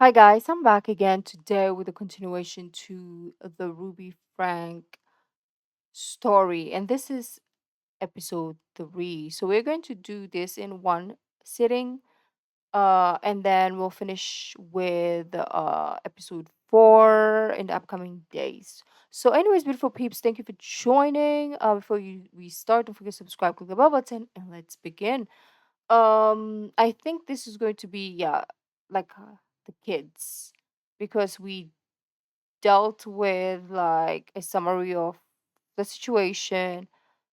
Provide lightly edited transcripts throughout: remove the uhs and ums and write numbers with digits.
Hi guys, I'm back again today with a continuation to the Ruby Frank story, and this is episode 3. So we're going to do this in one sitting, and then we'll finish with episode 4 in the upcoming days. So, anyways, beautiful peeps, thank you for joining. Before we start, don't forget to subscribe, click the bell button, and let's begin. I think this is going to be like the kids because we dealt with like a summary of the situation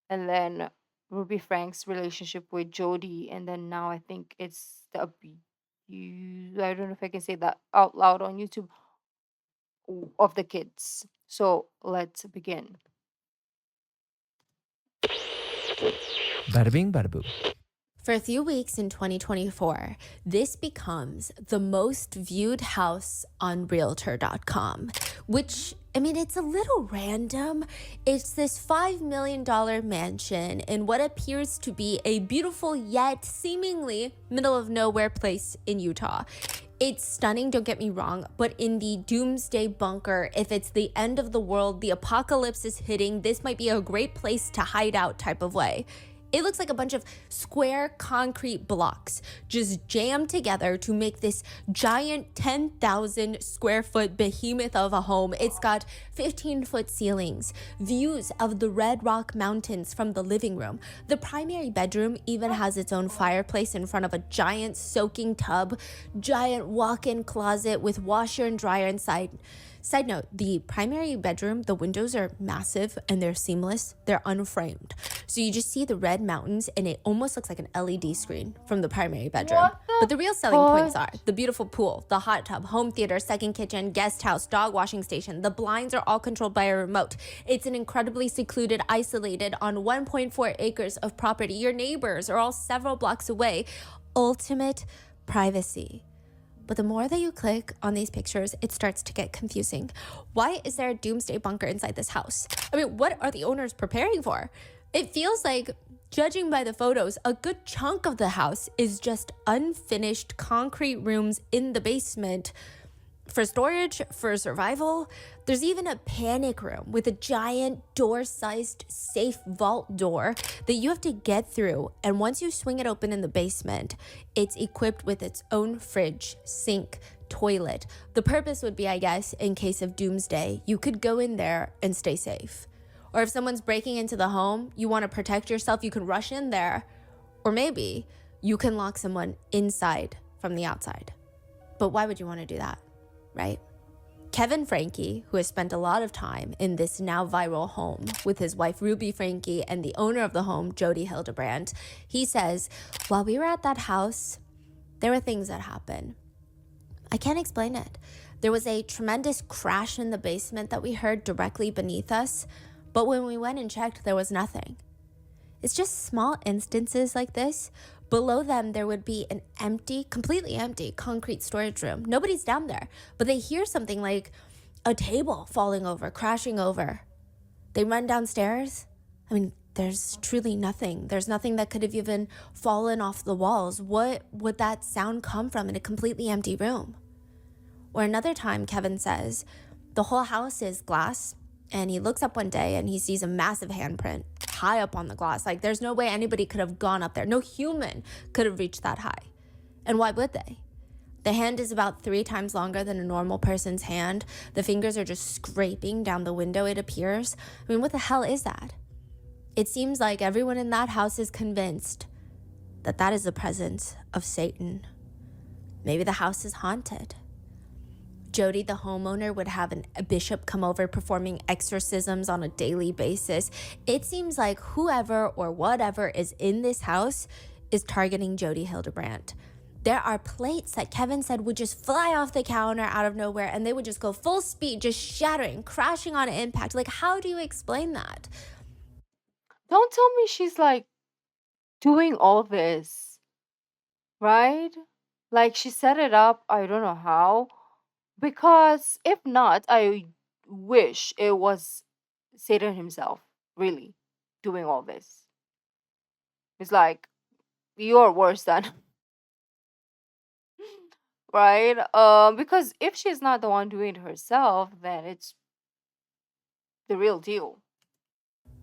and then Ruby Frank's relationship with Jody, and then now I think it's the abuse. I don't know if I can say that out loud on YouTube of the kids. So let's begin. Bada bing, bada boom. For a few weeks in 2024, this becomes the most viewed house on Realtor.com, which, I mean, it's a little random. It's this $5 million mansion in what appears to be a beautiful yet seemingly middle of nowhere place in Utah. It's stunning, don't get me wrong, but in the doomsday bunker, if it's the end of the world, the apocalypse is hitting, this might be a great place to hide out type of way. It looks like a bunch of square concrete blocks just jammed together to make this giant 10,000 square foot behemoth of a home. It's got 15-foot ceilings, views of the Red Rock Mountains from the living room. The primary bedroom even has its own fireplace in front of a giant soaking tub, giant walk-in closet with washer and dryer inside. Side note, the primary bedroom, the windows are massive and they're seamless. They're unframed. So you just see the red mountains and it almost looks like an LED screen from the primary bedroom. What the But the real selling points fudge? are the beautiful pool, the hot tub, home theater, second kitchen, guest house, dog washing station. The blinds are all controlled by a remote. It's an incredibly secluded, isolated on 1.4 acres of property. Your neighbors are all several blocks away. Ultimate privacy. But the more that you click on these pictures, it starts to get confusing. Why is there a doomsday bunker inside this house? I mean, what are the owners preparing for? It feels like, judging by the photos, a good chunk of the house is just unfinished concrete rooms in the basement for storage, for survival. There's even a panic room with a giant door-sized safe vault door that you have to get through. And once you swing it open in the basement, it's equipped with its own fridge, sink, toilet. The purpose would be, I guess, in case of doomsday, you could go in there and stay safe. Or if someone's breaking into the home, you want to protect yourself, you can rush in there. Or maybe you can lock someone inside from the outside. But why would you want to do that? Right? Kevin Franke, who has spent a lot of time in this now viral home with his wife Ruby Franke and the owner of the home, Jody Hildebrandt, he says, while we were at that house, there were things that happened. I can't explain it. There was a tremendous crash in the basement that we heard directly beneath us, but when we went and checked, there was nothing. It's just small instances like this. Below them, there would be an empty, completely empty concrete storage room. Nobody's down there, but they hear something like a table falling over, crashing over. They run downstairs. I mean, there's truly nothing. There's nothing that could have even fallen off the walls. What would that sound come from in a completely empty room? Or another time, Kevin says, the whole house is glass, and he looks up one day and he sees a massive handprint high up on the glass. Like, there's no way anybody could have gone up there. No human could have reached that high. And why would they? The hand is about 3 times longer than a normal person's hand. The fingers are just scraping down the window, it appears. I mean, what the hell is that? It seems like everyone in that house is convinced that that is the presence of Satan. Maybe the house is haunted. Jody, the homeowner, would have a bishop come over performing exorcisms on a daily basis. It seems like whoever or whatever is in this house is targeting Jody Hildebrandt. There are plates that Kevin said would just fly off the counter out of nowhere and they would just go full speed, just shattering, crashing on impact. Like, how do you explain that? Don't tell me she's like doing all this, right? Like she set it up, I don't know how. Because if not, I wish it was Satan himself, really, doing all this. It's like, you're worse than, right? Because if she's not the one doing it herself, then it's the real deal.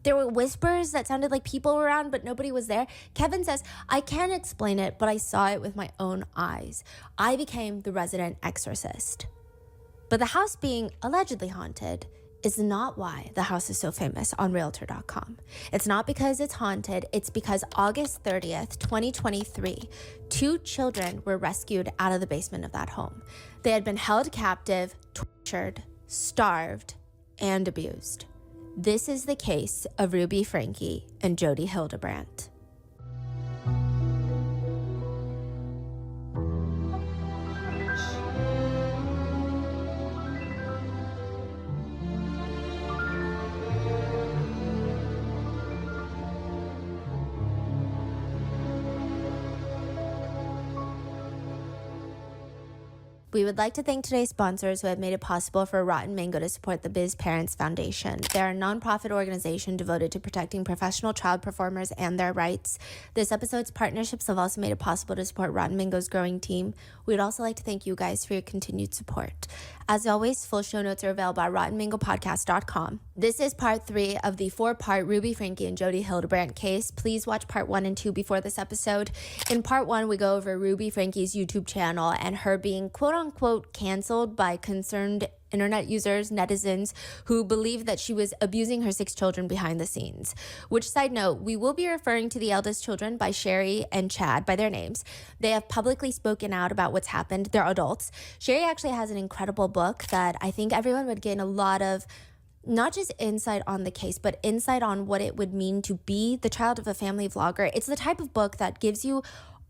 There were whispers that sounded like people were around, but nobody was there. Kevin says, I can't explain it, but I saw it with my own eyes. I became the resident exorcist. But the house being allegedly haunted is not why the house is so famous on Realtor.com. It's not because it's haunted, it's because August 30th, 2023, 2 children were rescued out of the basement of that home. They had been held captive, tortured, starved, and abused. This is the case of Ruby Franke and Jody Hildebrandt. We would like to thank today's sponsors who have made it possible for Rotten Mango to support the Biz Parents Foundation. They're a nonprofit organization devoted to protecting professional child performers and their rights. This episode's partnerships have also made it possible to support Rotten Mango's growing team. We'd also like to thank you guys for your continued support. As always, full show notes are available at rottenmangopodcast.com. This is part 3 of the 4-part Ruby Franke and Jody Hildebrandt case. Please watch part 1 and 2 before this episode. In part 1, we go over Ruby Franke's YouTube channel and her being quote-unquote canceled by concerned internet users, netizens, who believe that she was abusing her 6 children behind the scenes. Which, side note, we will be referring to the eldest children by Sherry and Chad by their names. They have publicly spoken out about what's happened. They're adults. Sherry actually has an incredible book that I think everyone would gain a lot of not just insight on the case, but insight on what it would mean to be the child of a family vlogger. It's the type of book that gives you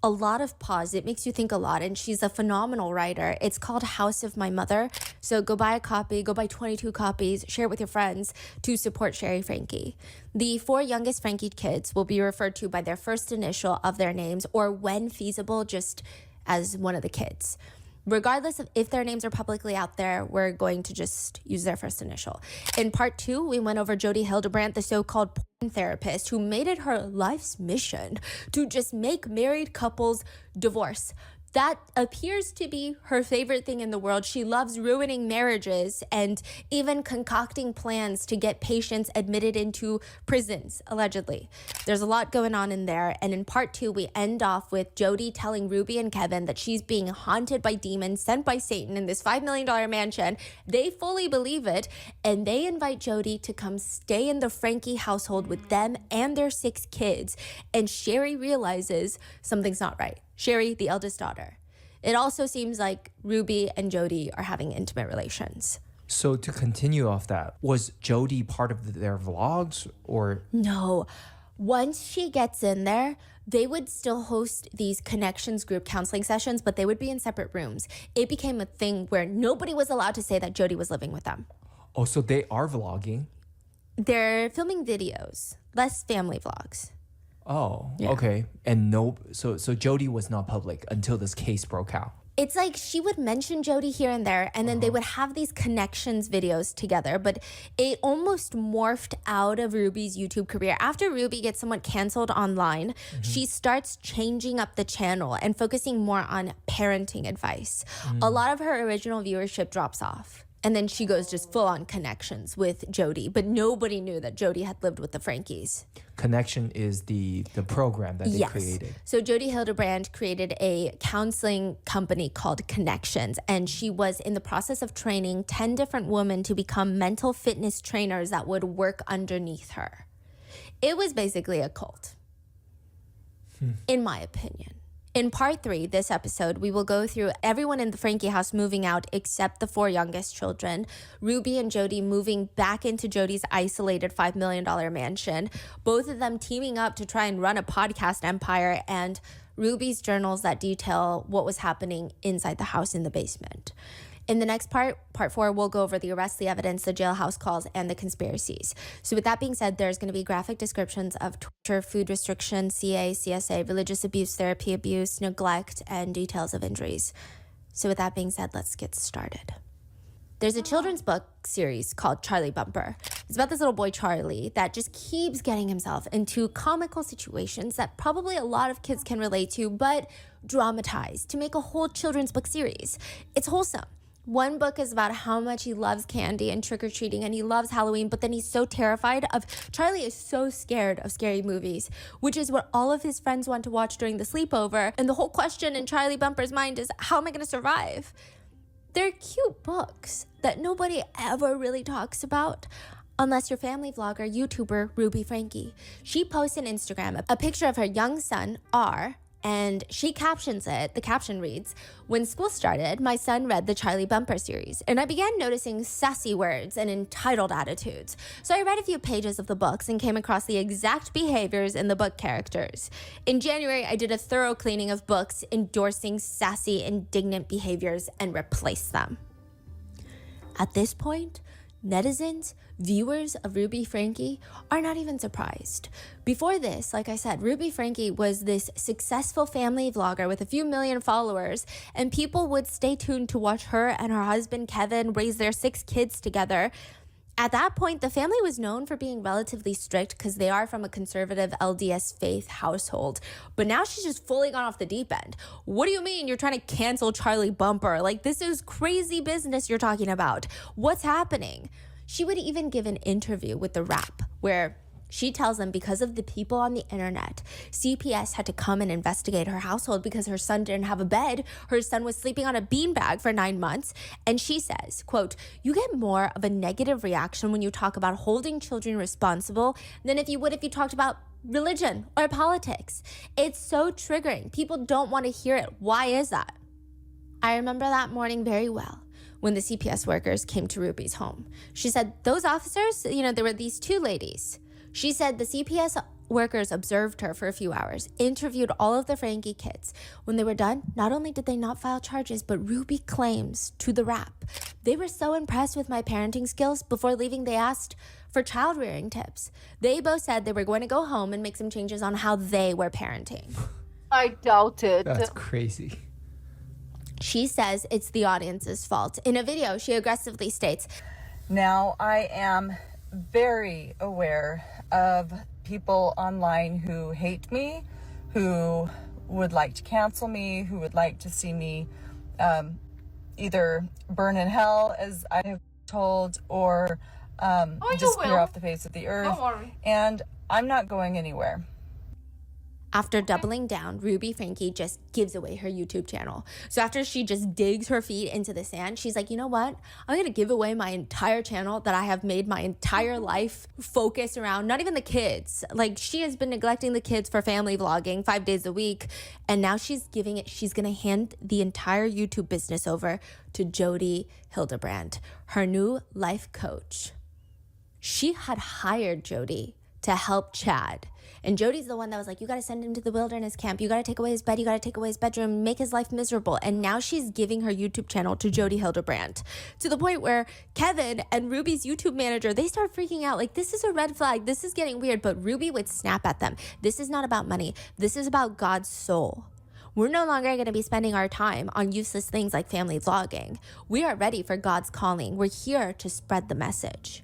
a lot of pause. It makes you think a lot, and she's a phenomenal writer. It's called House of My Mother. So go buy a copy, go buy 22 copies, share it with your friends to support Sherry Franke. The 4 youngest Franke kids will be referred to by their first initial of their names, or when feasible, just as one of the kids. Regardless of if their names are publicly out there, we're going to just use their first initial. In part 2, we went over Jody Hildebrandt, the so-called porn therapist who made it her life's mission to just make married couples divorce. That appears to be her favorite thing in the world. She loves ruining marriages and even concocting plans to get patients admitted into prisons, allegedly. There's a lot going on in there. And in part 2, we end off with Jody telling Ruby and Kevin that she's being haunted by demons sent by Satan in this $5 million mansion. They fully believe it, and they invite Jody to come stay in the Franke household with them and their 6 kids. And Sherry realizes something's not right. Sherry, the eldest daughter. It also seems like Ruby and Jody are having intimate relations. So to continue off that, was Jody part of their vlogs or? No. Once she gets in there, they would still host these connections group counseling sessions, but they would be in separate rooms. It became a thing where nobody was allowed to say that Jody was living with them. Oh, so they are vlogging? They're filming videos, less family vlogs. Oh, Yeah. okay. And so Jody was not public until this case broke out. It's like she would mention Jody here and there, and then they would have these connections videos together, but it almost morphed out of Ruby's YouTube career. After Ruby gets somewhat canceled online, she starts changing up the channel and focusing more on parenting advice. A lot of her original viewership drops off. And then she goes just full on connections with Jody, but nobody knew that Jody had lived with the Frankes. Connection is the program that they created. So Jody Hildebrandt created a counseling company called Connections, and she was in the process of training 10 different women to become mental fitness trainers that would work underneath her. It was basically a cult, in my opinion. In part 3, this episode, we will go through everyone in the Franke house moving out except the 4 youngest children, Ruby and Jody moving back into Jody's isolated $5 million mansion, both of them teaming up to try and run a podcast empire, and Ruby's journals that detail what was happening inside the house in the basement. In the next part 4, we'll go over the arrest, the evidence, the jailhouse calls, and the conspiracies. So with that being said, there's going to be graphic descriptions of torture, food restriction, CA, CSA, religious abuse, therapy abuse, neglect, and details of injuries. So with that being said, let's get started. There's a children's book series called Charlie Bumper. It's about this little boy, Charlie, that just keeps getting himself into comical situations that probably a lot of kids can relate to, but dramatized to make a whole children's book series. It's wholesome. One book is about how much he loves candy and trick-or-treating, and he loves Halloween, but then he's so terrified of... Charlie is so scared of scary movies, which is what all of his friends want to watch during the sleepover. And the whole question in Charlie Bumper's mind is, how am I going to survive? They're cute books that nobody ever really talks about unless you're family vlogger, YouTuber Ruby Franke. She posts on Instagram a picture of her young son, R, and she captions it. The caption reads, "When school started, my son read the Charlie Bumper series, and I began noticing sassy words and entitled attitudes. So I read a few pages of the books and came across the exact behaviors in the book characters. In January, I did a thorough cleaning of books endorsing sassy, indignant behaviors and replaced them." At this point, netizens, viewers of Ruby Franke are not even surprised. Before this, like I said, Ruby Franke was this successful family vlogger with a few million followers, and people would stay tuned to watch her and her husband Kevin raise their 6 kids together. At that point, the family was known for being relatively strict because they are from a conservative LDS faith household. But now she's just fully gone off the deep end. What do you mean you're trying to cancel Charlie Bumper? Like, this is crazy business you're talking about. What's happening? She would even give an interview with The Wrap where she tells them because of the people on the internet, CPS had to come and investigate her household because her son didn't have a bed. Her son was sleeping on a beanbag for 9 months. And she says, quote, "You get more of a negative reaction when you talk about holding children responsible than if you would if you talked about religion or politics. It's so triggering. People don't want to hear it. Why is that?" I remember that morning very well when the CPS workers came to Ruby's home. She said, those officers, there were these 2 ladies. She said the CPS workers observed her for a few hours, interviewed all of the Franke kids. When they were done, not only did they not file charges, but Ruby claims to The Wrap, "They were so impressed with my parenting skills, before leaving they asked for child rearing tips. They both said they were going to go home and make some changes on how they were parenting." I doubt it. That's crazy. She says it's the audience's fault. In a video, she aggressively states, "Now, I am very aware of people online who hate me, who would like to cancel me, who would like to see me either burn in hell, as I have told, or disappear off the face of the earth. Don't worry. And I'm not going anywhere." After doubling down, Ruby Franke just gives away her YouTube channel. So after she just digs her feet into the sand, she's like, you know what? I'm going to give away my entire channel that I have made my entire life focus around, not even the kids. Like, she has been neglecting the kids for family vlogging 5 days a week. And now she's going to hand the entire YouTube business over to Jodi Hildebrand, her new life coach. She had hired Jodi to help Chad. And Jodi's the one that was like, you got to send him to the wilderness camp. You got to take away his bed. You got to take away his bedroom, make his life miserable. And now she's giving her YouTube channel to Jodi Hildebrand, to the point where Kevin and Ruby's YouTube manager, they start freaking out. Like, this is a red flag. This is getting weird. But Ruby would snap at them. This is not about money. This is about God's soul. We're no longer going to be spending our time on useless things like family vlogging. We are ready for God's calling. We're here to spread the message.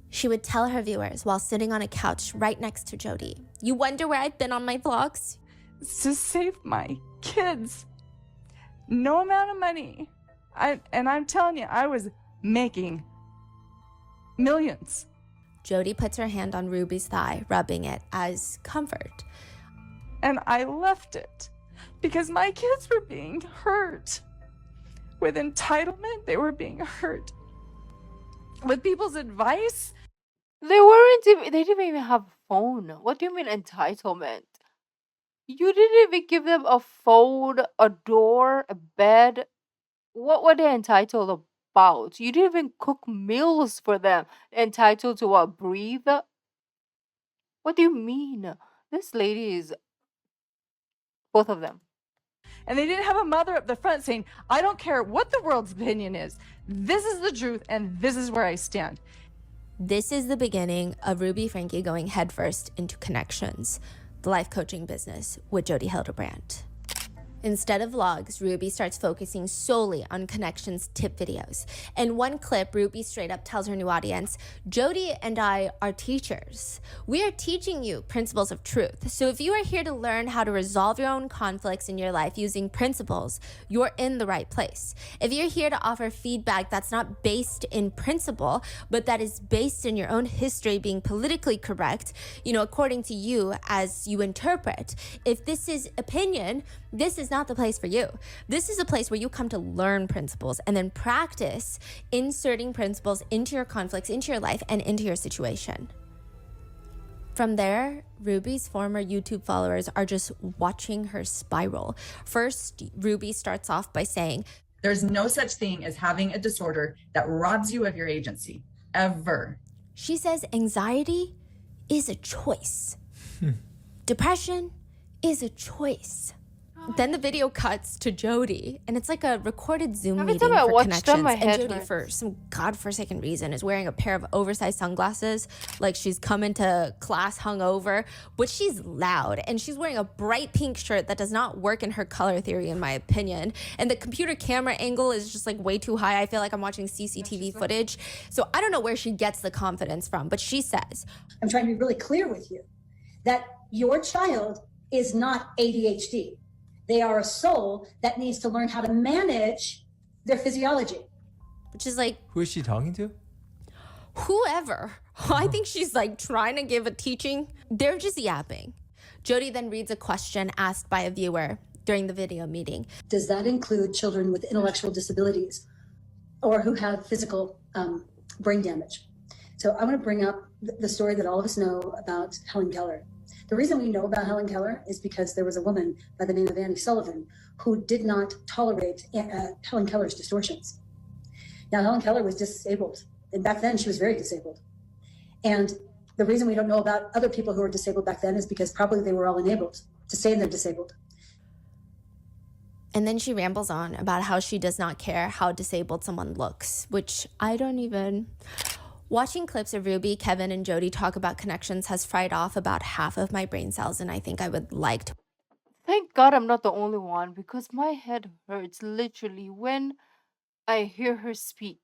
She would tell her viewers while sitting on a couch right next to Jodi, "You wonder where I've been on my vlogs? It's to save my kids. No amount of money. And I'm telling you, I was making millions." Jodi puts her hand on Ruby's thigh, rubbing it as comfort. "And I left it because my kids were being hurt. With entitlement, they were being hurt. With people's advice, They didn't even have a phone. What do you mean entitlement? You didn't even give them a phone, a door, a bed. What were they entitled about? You didn't even cook meals for them. Entitled to what? Breathe? What do you mean? This lady is both of them. and they didn't have a mother up the front saying, I don't care what the world's opinion is. This is the truth, and this is where I stand." This is the beginning of Ruby Franke going headfirst into Connections, the life coaching business with Jodi Hildebrand. Instead of vlogs, Ruby starts focusing solely on Connections tip videos. In one clip, Ruby straight up tells her new audience, Jody and I are teachers. We are teaching you principles of truth. So if you are here to learn how to resolve your own conflicts in your life using principles, you're in the right place. If you're here to offer feedback that's not based in principle, but that is based in your own history being politically correct, according to you as you interpret, if this is opinion, this is not the place for you. This is a place where you come to learn principles and then practice inserting principles into your conflicts, into your life, and into your situation. From there, Ruby's former YouTube followers are just watching her spiral. First, Ruby starts off by saying, There's no such thing as having a disorder that robs you of your agency, ever. She says anxiety is a choice. Depression is a choice. Then the video cuts to Jody, and it's like a recorded Zoom Every meeting time I for watch Connections. them, my And head Jody, hurts. for some godforsaken reason, is wearing a pair of oversized sunglasses, like she's come into class hungover, but she's loud, and she's wearing a bright pink shirt that does not work in her color theory, in my opinion. And the computer camera angle is just like way too high. I feel like I'm watching CCTV footage. So I don't know where she gets the confidence from, but she says, I'm trying to be really clear with you that your child is not ADHD. They are a soul that needs to learn how to manage their physiology. which is like, Who is she talking to? whoever. I think she's like trying to give a teaching. They're just yapping. Jody then reads a question asked by a viewer during the video meeting. Does that include children with intellectual disabilities or who have physical brain damage? So I want to bring up the story that all of us know about Helen Keller. The reason we know about Helen Keller is because there was a woman by the name of Annie Sullivan who did not tolerate Helen Keller's distortions. Now, Helen Keller was disabled, and back then she was very disabled. And the reason we don't know about other people who were disabled back then is because probably they were all enabled to say they're disabled. And then she rambles on about how she does not care how disabled someone looks, which I don't even... Watching clips of Ruby, Kevin, and Jody talk about Connections has fried off about half of my brain cells, and I think I would like to... Thank God I'm not the only one, because my head hurts literally when I hear her speak.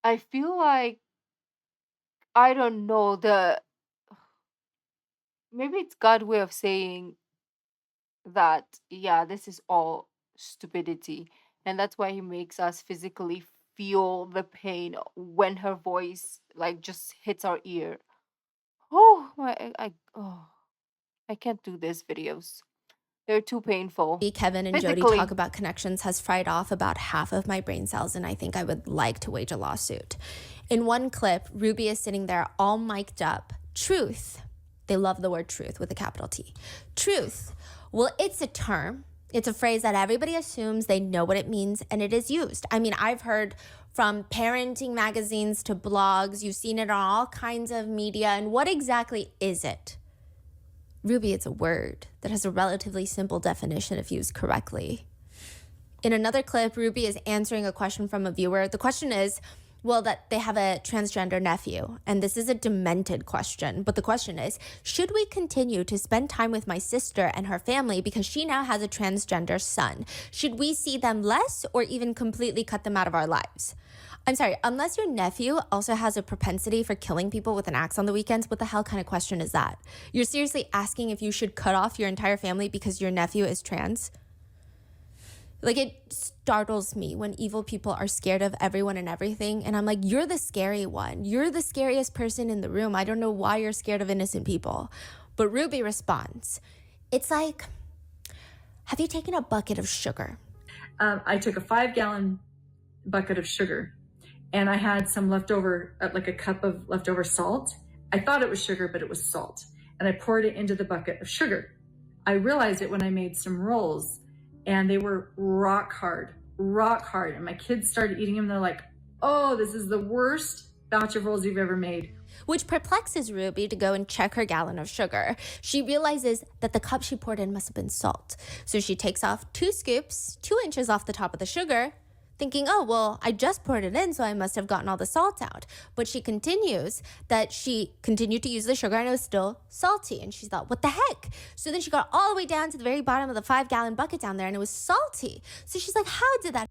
I feel like, I don't know, maybe it's God's way of saying that, yeah, this is all stupidity. And that's why he makes us physically feel the pain when her voice like just hits our ear. Oh, I can't do these videos. They're too painful. Kevin and Jody Physically. talk about Connections has fried off about half of my brain cells, and I think I would like to wage a lawsuit. In one clip, Ruby is sitting there all mic'd up. Truth. They love the word truth with a capital T. Truth. Well, it's a term. It's a phrase that everybody assumes they know what it means, and it is used. I mean, I've heard from parenting magazines to blogs. You've seen it on all kinds of media. And what exactly is it? Ruby, it's a word that has a relatively simple definition if used correctly. In another clip, Ruby is answering a question from a viewer. The question is, well, that they have a transgender nephew. And this is a demented question. But the question is, should we continue to spend time with my sister and her family because she now has a transgender son? Should we see them less or even completely cut them out of our lives? I'm sorry, unless your nephew also has a propensity for killing people with an axe on the weekends, what the hell kind of question is that? You're seriously asking if you should cut off your entire family because your nephew is trans? Like, it startles me when evil people are scared of everyone and everything. And I'm like, you're the scary one. You're the scariest person in the room. I don't know why you're scared of innocent people. But Ruby responds, it's like, have you taken a bucket of sugar? I took a 5-gallon bucket of sugar and I had some leftover, like a cup of leftover salt. I thought it was sugar, but it was salt. And I poured it into the bucket of sugar. I realized it when I made some rolls and they were rock hard. And my kids started eating them. They're like, oh, this is the worst batch of rolls you've ever made. Which perplexes Ruby to go and check her gallon of sugar. She realizes that the cup she poured in must have been salt. So she takes off 2 scoops, 2 inches off the top of the sugar. thinking, oh, well, I just poured it in, so I must have gotten all the salt out. But she continues that she continued to use the sugar and it was still salty. And she thought, what the heck? So then she got all the way down to the very bottom of the 5-gallon bucket down there and it was salty. So she's like, how did that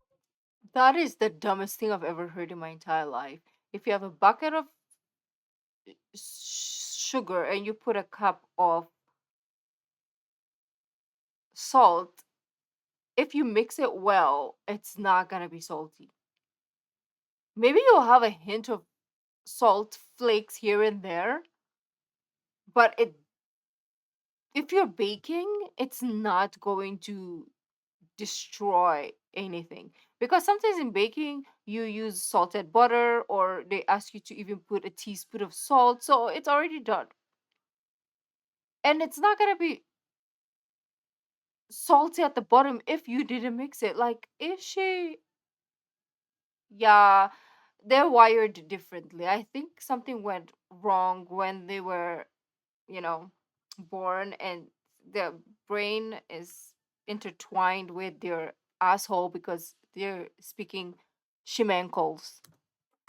That is the dumbest thing I've ever heard in my entire life. If you have a bucket of sugar and you put a cup of salt, if you mix it well, it's not gonna be salty. Maybe you'll have a hint of salt flakes here and there, but if you're baking, it's not going to destroy anything. Because sometimes in baking, you use salted butter or they ask you to even put a teaspoon of salt, so it's already done. And it's not gonna be salty at the bottom if you didn't mix it. Like, is she? Yeah, they're wired differently. I think something went wrong when they were, you know, born, and their brain is intertwined with their asshole because they're speaking shimankles.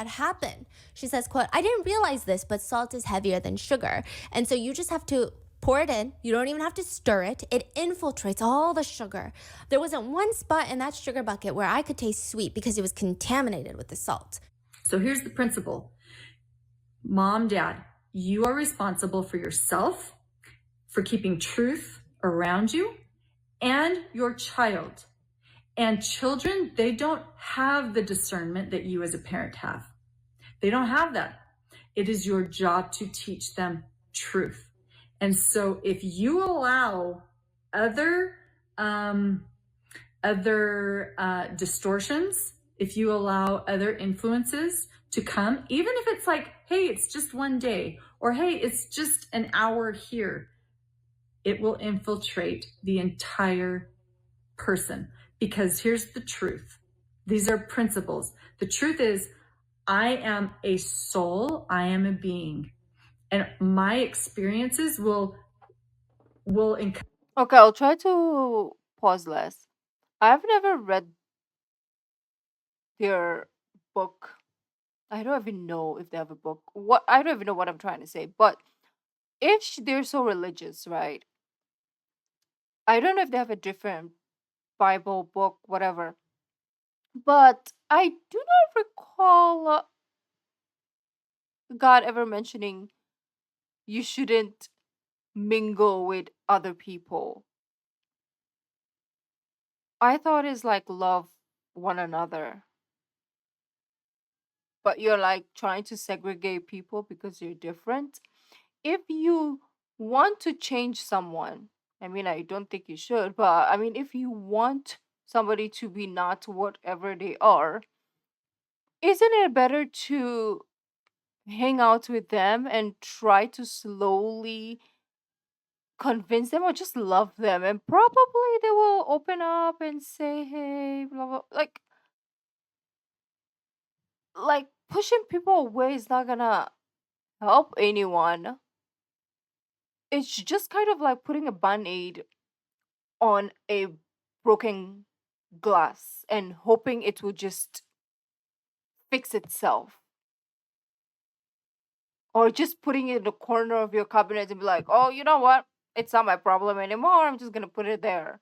happen? She says, quote, I didn't realize this, but salt is heavier than sugar. And so you just have to pour it in. You don't even have to stir it. It infiltrates all the sugar. There wasn't one spot in that sugar bucket where I could taste sweet because it was contaminated with the salt. So here's the principle. Mom, Dad, you are responsible for yourself, for keeping truth around you, and your child. And children, they don't have the discernment that you as a parent have. They don't have that. It is your job to teach them truth. And so if you allow other distortions, if you allow other influences to come, even if it's like, hey, it's just one day, or hey, it's just an hour here, it will infiltrate the entire person. Because here's the truth. These are principles. The truth is, I am a soul, I am a being. And my experiences will Okay, I'll try to pause less. I've never read their book. I don't even know if they have a book. I don't even know what I'm trying to say. But if they're so religious, right? I don't know if they have a different Bible book, whatever. But I do not recall God ever mentioning you shouldn't mingle with other people. I thought it's like love one another. But you're like trying to segregate people because you're different. If you want to change someone, I mean, I don't think you should, but I mean, if you want somebody to be not whatever they are, isn't it better to hang out with them and try to slowly convince them or just love them? And probably they will open up and say, hey, blah, blah. Like pushing people away is not gonna help anyone. It's just kind of like putting a band-aid on a broken glass and hoping it will just fix itself. Or just putting it in the corner of your cabinet and be like, oh, you know what? It's not my problem anymore. I'm just gonna put it there.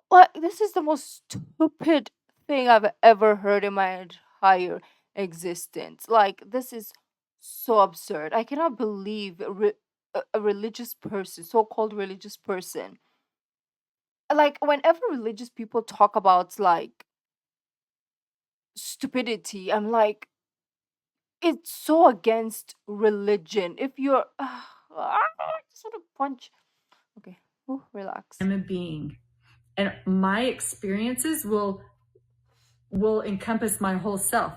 Like, this is the most stupid thing I've ever heard in my entire existence. Like, this is so absurd. I cannot believe a religious person, so-called religious person. Like, whenever religious people talk about like stupidity, I'm like, it's so against religion. If you're, I just want to punch. Okay, ooh, relax. I'm a being, and my experiences will encompass my whole self.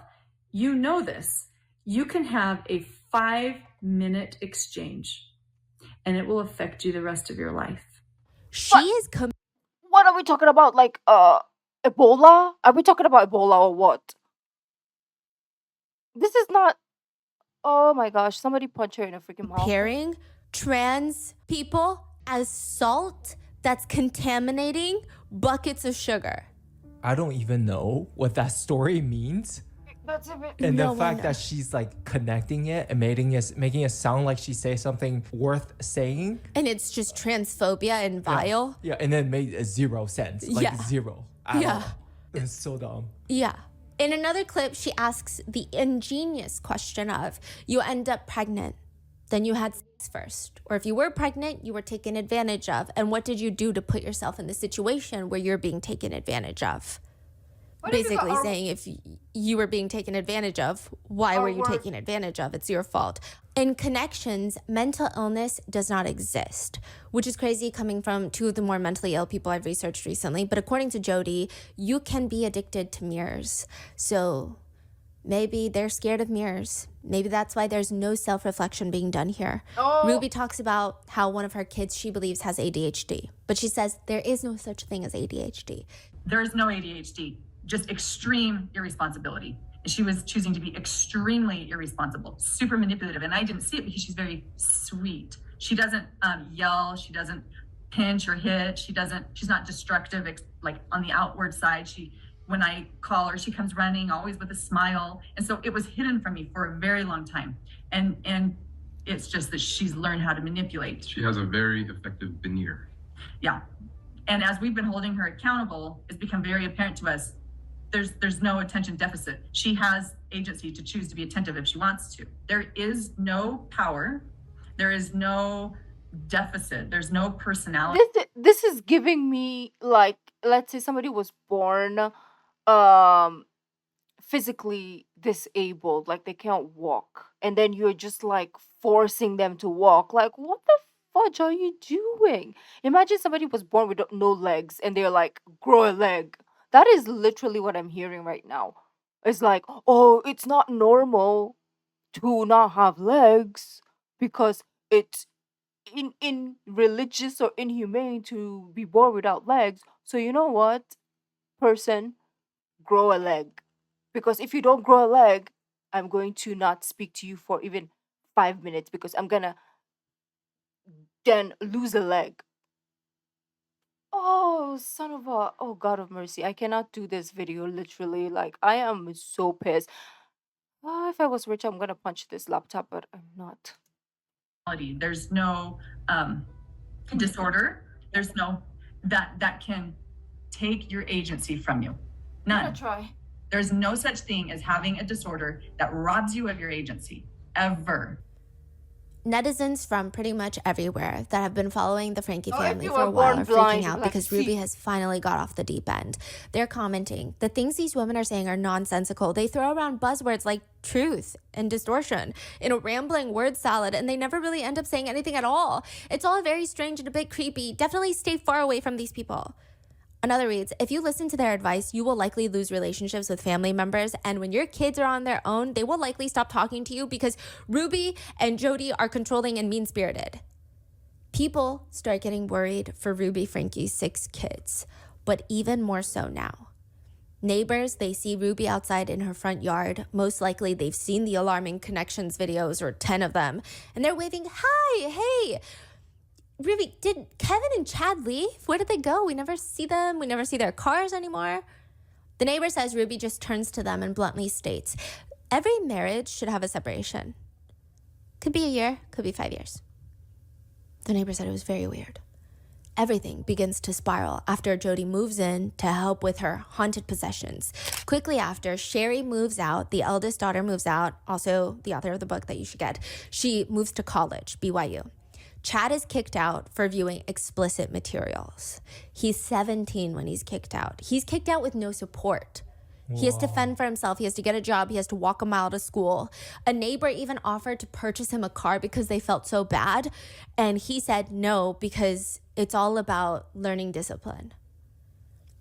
You know this. You can have a 5-minute exchange, and it will affect you the rest of your life. She is What are we talking about? Like, Ebola? Are we talking about Ebola or what? This is not. Oh my gosh! Somebody punch her in a freaking mouth. comparing trans people as salt that's contaminating buckets of sugar. I don't even know what that story means. That's a bit. And No the fact one that knows. she's like connecting it and making it sound like she says something worth saying. And it's just transphobia and vile. Yeah, and then made zero sense. Like Yeah. zero at Yeah. all. It's so dumb. Yeah. In another clip, she asks the ingenious question of, you end up pregnant, then you had sex first. Or if you were pregnant, you were taken advantage of. And what did you do to put yourself in the situation where you're being taken advantage of? What if you Basically are- saying if you were being taken advantage of, why were you worse. taken advantage of? It's your fault. In connections, mental illness does not exist, which is crazy coming from two of the more mentally ill people I've researched recently. But according to Jody, you can be addicted to mirrors. So maybe they're scared of mirrors. Maybe that's why there's no self-reflection being done here. Ruby talks about how one of her kids she believes has ADHD, but she says there is no such thing as ADHD. There is no ADHD, just extreme irresponsibility. She was choosing to be extremely irresponsible, super manipulative. And I didn't see it because she's very sweet. She doesn't yell. She doesn't pinch or hit. She's not destructive, like on the outward side. When I call her, she comes running, always with a smile. And so it was hidden from me for a very long time. And it's just that she's learned how to manipulate. She has a very effective veneer. Yeah. And as we've been holding her accountable, it's become very apparent to us, there's no attention deficit. She has agency to choose to be attentive if she wants to. There is no power. There is no deficit. There's no personality. This is giving me, like, let's say somebody was born physically disabled, like they can't walk, and then you're just like forcing them to walk. Like, what the fudge are you doing? Imagine somebody was born with no legs and they're like, grow a leg. That is literally what I'm hearing right now. It's like, oh, it's not normal to not have legs because it's in religious or inhumane to be born without legs. So you know what, person, grow a leg. Because if you don't grow a leg, I'm going to not speak to you for even 5 minutes because I'm gonna then lose a leg. Oh, son of a, oh, God of mercy. I cannot do this video, literally. Like, I am so pissed. If I was rich, I'm gonna punch this laptop, but I'm not. There's no disorder. There's no that can take your agency from you. I'm None. gonna try. There's no such thing as having a disorder that robs you of your agency, ever. Netizens from pretty much everywhere that have been following the Franke if family you for a were while born are blind, freaking you'd out be like, because "See." Ruby has finally got off the deep end. They're commenting, the things these women are saying are nonsensical. They throw around buzzwords like truth and distortion in a rambling word salad, and they never really end up saying anything at all. It's all very strange and a bit creepy. Definitely stay far away from these people. Another reads, if you listen to their advice, you will likely lose relationships with family members. And when your kids are on their own, they will likely stop talking to you because Ruby and Jody are controlling and mean-spirited. People start getting worried for Ruby Franke's 6 kids, but even more so now. Neighbors, they see Ruby outside in her front yard. Most likely they've seen the alarming connections videos, or 10 of them, and they're waving, hi, hey. Ruby, did Kevin and Chad leave? Where did they go? We never see them. We never see their cars anymore. The neighbor says Ruby just turns to them and bluntly states, every marriage should have a separation. Could be a year, could be 5 years. The neighbor said it was very weird. Everything begins to spiral after Jody moves in to help with her haunted possessions. Quickly after, Sherry moves out. The eldest daughter moves out, also the author of the book that you should get. She moves to college, BYU. Chad is kicked out for viewing explicit materials. He's 17 when he's kicked out. He's kicked out with no support. He has to fend for himself. He has to get a job. He has to walk a mile to school. A neighbor even offered to purchase him a car because they felt so bad. And he said no because it's all about learning discipline.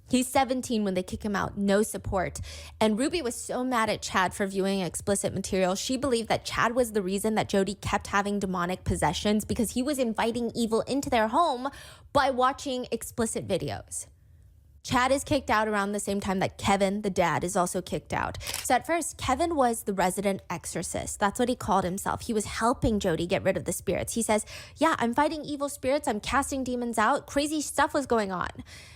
He's 17 when they kick him out, no support. And Ruby was so mad at Chad for viewing explicit material. She believed that Chad was the reason that Jody kept having demonic possessions because he was inviting evil into their home by watching explicit videos. Chad is kicked out around the same time that Kevin, the dad, is also kicked out. So at first, Kevin was the resident exorcist. That's what he called himself. He was helping Jody get rid of the spirits. He says, yeah, I'm fighting evil spirits. I'm casting demons out. Crazy stuff was going on.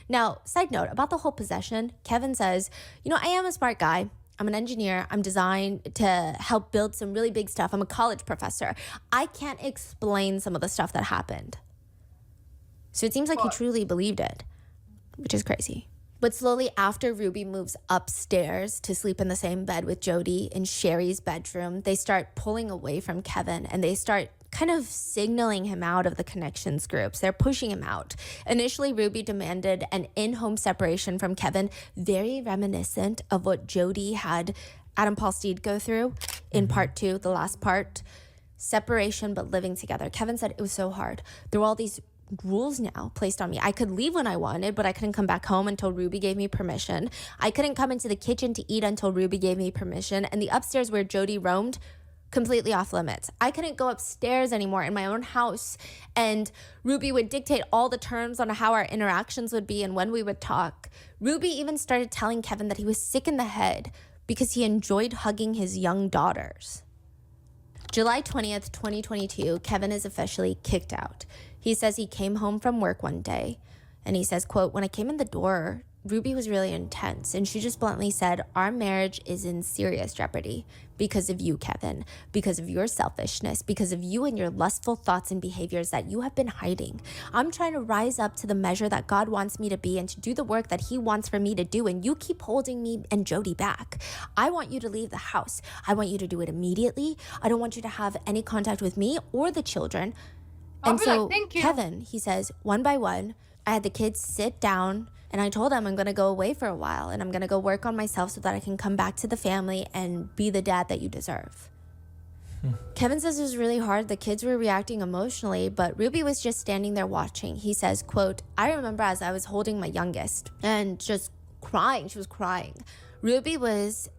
Now, side note about the whole possession, Kevin says, I am a smart guy. I'm an engineer. I'm designed to help build some really big stuff. I'm a college professor. I can't explain some of the stuff that happened. So it seems like he truly believed it, which is crazy. But slowly after Ruby moves upstairs to sleep in the same bed with Jody in Sherry's bedroom, they start pulling away from Kevin and they start kind of signaling him out of the connections groups. They're pushing him out. Initially, Ruby demanded an in-home separation from Kevin, very reminiscent of what Jody had Adam Paul Steed go through in part 2, the last part. Separation, but living together. Kevin said it was so hard. There were all these rules now placed on me. I could leave when I wanted, but I couldn't come back home until Ruby gave me permission. I couldn't come into the kitchen to eat until Ruby gave me permission. And the upstairs where Jody roamed, completely off limits. I couldn't go upstairs anymore in my own house. And Ruby would dictate all the terms on how our interactions would be and when we would talk. Ruby even started telling Kevin that he was sick in the head because he enjoyed hugging his young daughters. July 20th, 2022, Kevin is officially kicked out. He says he came home from work one day and he says, quote, when I came in the door, Ruby was really intense and she just bluntly said, our marriage is in serious jeopardy because of you, Kevin, because of your selfishness, because of you and your lustful thoughts and behaviors that you have been hiding. I'm trying to rise up to the measure that God wants me to be and to do the work that he wants for me to do, and you keep holding me and Jody back. I want you to leave the house. I want you to do it immediately. I don't want you to have any contact with me or the children. And so Thank you. Kevin, he says, one by one, I had the kids sit down and I told them I'm going to go away for a while and I'm going to go work on myself so that I can come back to the family and be the dad that you deserve. Kevin says it was really hard. The kids were reacting emotionally, but Ruby was just standing there watching. He says, quote, I remember as I was holding my youngest and just crying. She was crying. Ruby was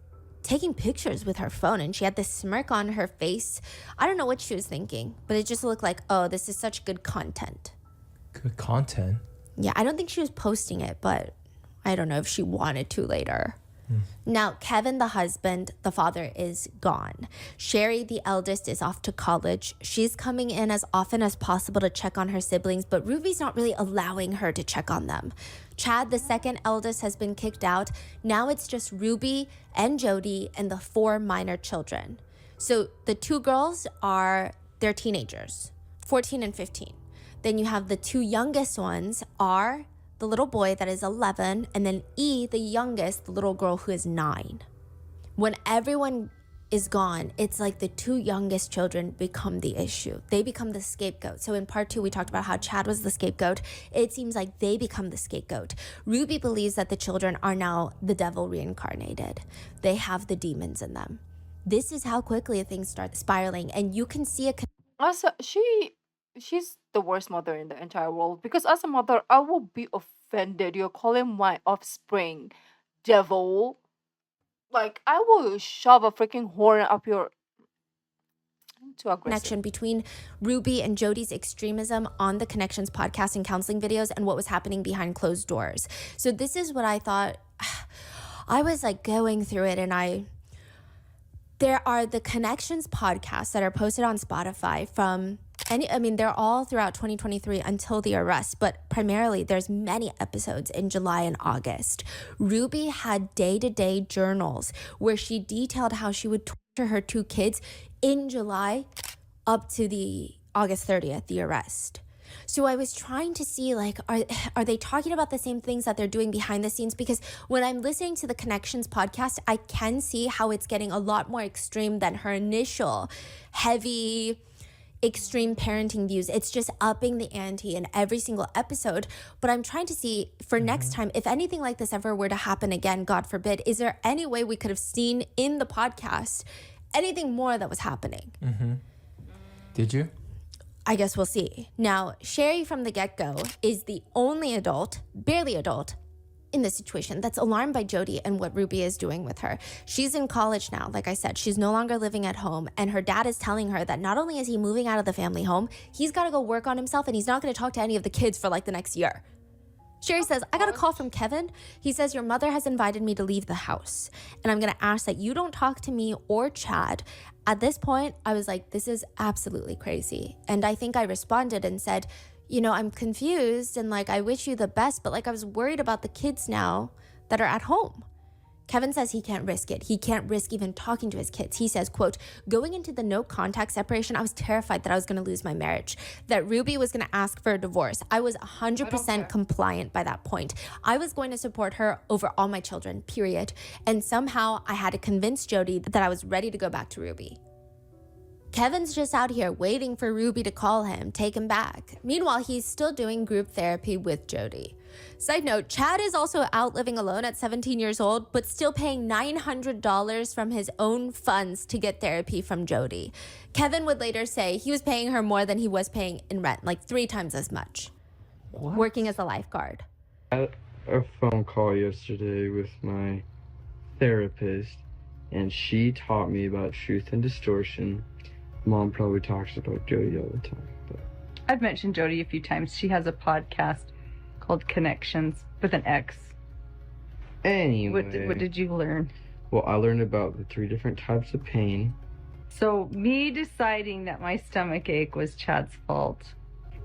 taking pictures with her phone and she had this smirk on her face. I don't know what she was thinking, but it just looked like, oh, this is such good content. Good content? Yeah, I don't think she was posting it, but I don't know if she wanted to later. Now, Kevin, the husband, the father, is gone. Sherry, the eldest, is off to college. She's coming in as often as possible to check on her siblings, but Ruby's not really allowing her to check on them. Chad, the second eldest, has been kicked out. Now it's just Ruby and Jody and the 4 minor children. So the 2 girls they're teenagers, 14 and 15. Then you have the 2 youngest ones are the little boy that is 11, and then E, the youngest, the little girl who is 9. When everyone is gone, it's like the 2 youngest children become the issue. They become the scapegoat. So in part 2, we talked about how Chad was the scapegoat. It seems like they become the scapegoat. Ruby believes that the children are now the devil reincarnated. They have the demons in them. This is how quickly things start spiraling, and you can see a Also, she's the worst mother in the entire world, because as a mother, I will be offended. You're calling my offspring devil. Like, I will shove a freaking horn up your. I'm too aggressive. connection between Ruby and Jody's extremism on the Connections podcast and counseling videos and what was happening behind closed doors. So this is what I thought. I was like going through it, and there are the Connections podcasts that are posted on Spotify they're all throughout 2023 until the arrest, but primarily there's many episodes in July and August. Ruby had day-to-day journals where she detailed how she would torture her 2 kids in July up to the August 30th, the arrest. So I was trying to see, like, are they talking about the same things that they're doing behind the scenes? Because when I'm listening to the Connections podcast, I can see how it's getting a lot more extreme than her initial heavy, extreme parenting views. It's just upping the ante in every single episode. But I'm trying to see for next time, if anything like this ever were to happen again, God forbid, is there any way we could have seen in the podcast anything more that was happening? Did you? I guess we'll see. Now, Sherry from the get-go is the only adult, barely adult, in this situation that's alarmed by Jody and what Ruby is doing with her. She's in college now. Like I said, she's no longer living at home, and her dad is telling her that not only is he moving out of the family home, he's got to go work on himself, and he's not going to talk to any of the kids for like the next year. Sherry says, I got a call from Kevin. He says, your mother has invited me to leave the house. And I'm going to ask that you don't talk to me or Chad. At this point, I was like, this is absolutely crazy. And I think I responded and said, I'm confused and like, I wish you the best, but like, I was worried about the kids now that are at home. Kevin says he can't risk it. He can't risk even talking to his kids. He says, quote, going into the no contact separation, I was terrified that I was going to lose my marriage, that Ruby was going to ask for a divorce. I was 100% compliant by that point. I was going to support her over all my children, period. And somehow I had to convince Jody that I was ready to go back to Ruby. Kevin's just out here waiting for Ruby to call him, take him back. Meanwhile, he's still doing group therapy with Jody. Side note, Chad is also out living alone at 17 years old, but still paying $900 from his own funds to get therapy from Jody. Kevin would later say he was paying her more than he was paying in rent, like 3 times as much. What? Working as a lifeguard. I had a phone call yesterday with my therapist, and she taught me about truth and distortion. Mom probably talks about Jody all the time. But I've mentioned Jody a few times. She has a podcast called Connections with an X. anyway, What did you learn? well, I learned about the 3 different types of pain. So me deciding that my stomach ache was Chad's fault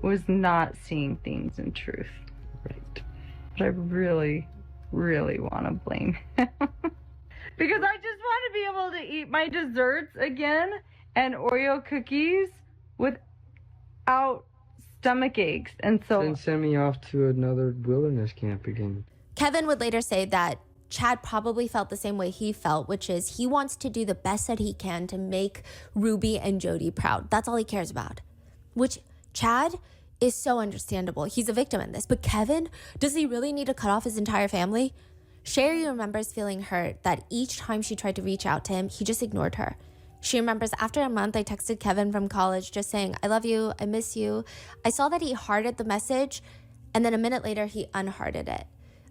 was not seeing things in truth. Right. But I really, really want to blame him. Because I just want to be able to eat my desserts again and Oreo cookies without stomach aches. And so Then send me off to another wilderness camp again. Kevin would later say that Chad probably felt the same way he felt, which is he wants to do the best that he can to make Ruby and Jody proud. That's all he cares about. Which Chad is so understandable. He's a victim in this. But Kevin, does he really need to cut off his entire family? Sherry remembers feeling hurt that each time she tried to reach out to him, he just ignored her. She remembers after a month, I texted Kevin from college just saying, I love you, I miss you. I saw that he hearted the message, and then a minute later, he unhearted it.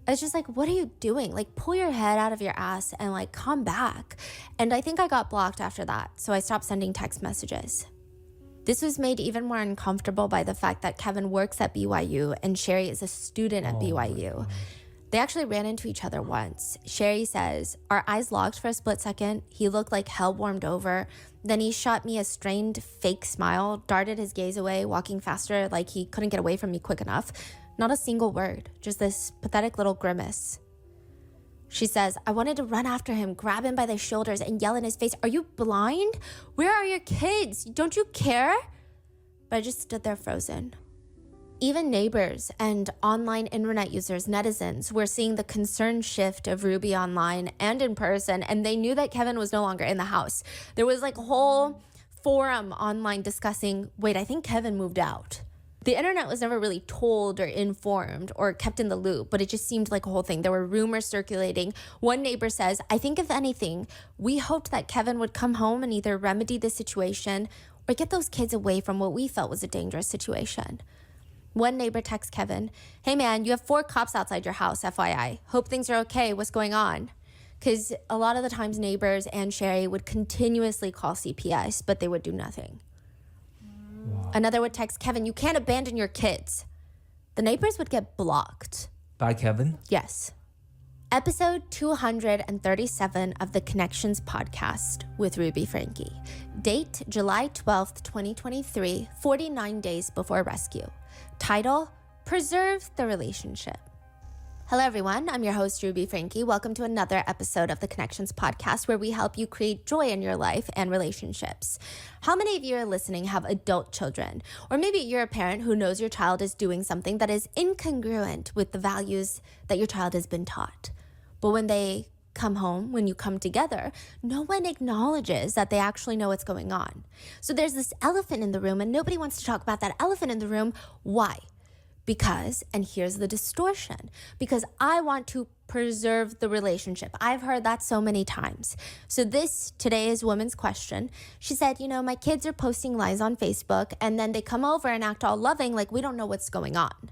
I was just like, what are you doing? Like, pull your head out of your ass and like, come back. And I think I got blocked after that, so I stopped sending text messages. This was made even more uncomfortable by the fact that Kevin works at BYU and Sherry is a student at BYU. They actually ran into each other once. Sherry says, our eyes locked for a split second. He looked like hell warmed over. Then he shot me a strained fake smile, darted his gaze away, walking faster like he couldn't get away from me quick enough. Not a single word, just this pathetic little grimace. She says, I wanted to run after him, grab him by the shoulders and yell in his face, are you blind? Where are your kids? Don't you care? But I just stood there frozen. Even neighbors and online internet users, netizens, were seeing the concerned shift of Ruby online and in person, and they knew that Kevin was no longer in the house. There was like a whole forum online discussing, wait, I think Kevin moved out. The internet was never really told or informed or kept in the loop, but it just seemed like a whole thing. There were rumors circulating. One neighbor says, I think if anything, we hoped that Kevin would come home and either remedy the situation or get those kids away from what we felt was a dangerous situation. One neighbor texts Kevin, hey man, you have 4 cops outside your house, FYI. Hope things are okay. What's going on? Because a lot of the times neighbors and Sherry would continuously call CPS, but they would do nothing. Wow. Another would text Kevin, you can't abandon your kids. The neighbors would get blocked. By Kevin? Yes. Episode 237 of the Connections podcast with Ruby Franke. Date July 12th, 2023, 49 days before rescue. Title, Preserve the Relationship. Hello everyone, I'm your host Ruby Franke. Welcome to another episode of the Connections podcast where we help you create joy in your life and relationships. How many of you are listening have adult children? Or maybe you're a parent who knows your child is doing something that is incongruent with the values that your child has been taught. But when they come home, when you come together, no one acknowledges that they actually know what's going on. So there's this elephant in the room and nobody wants to talk about that elephant in the room. Why? Because, and here's the distortion, because I want to preserve the relationship. I've heard that so many times. So today's woman's question. She said, my kids are posting lies on Facebook and then they come over and act all loving like we don't know what's going on.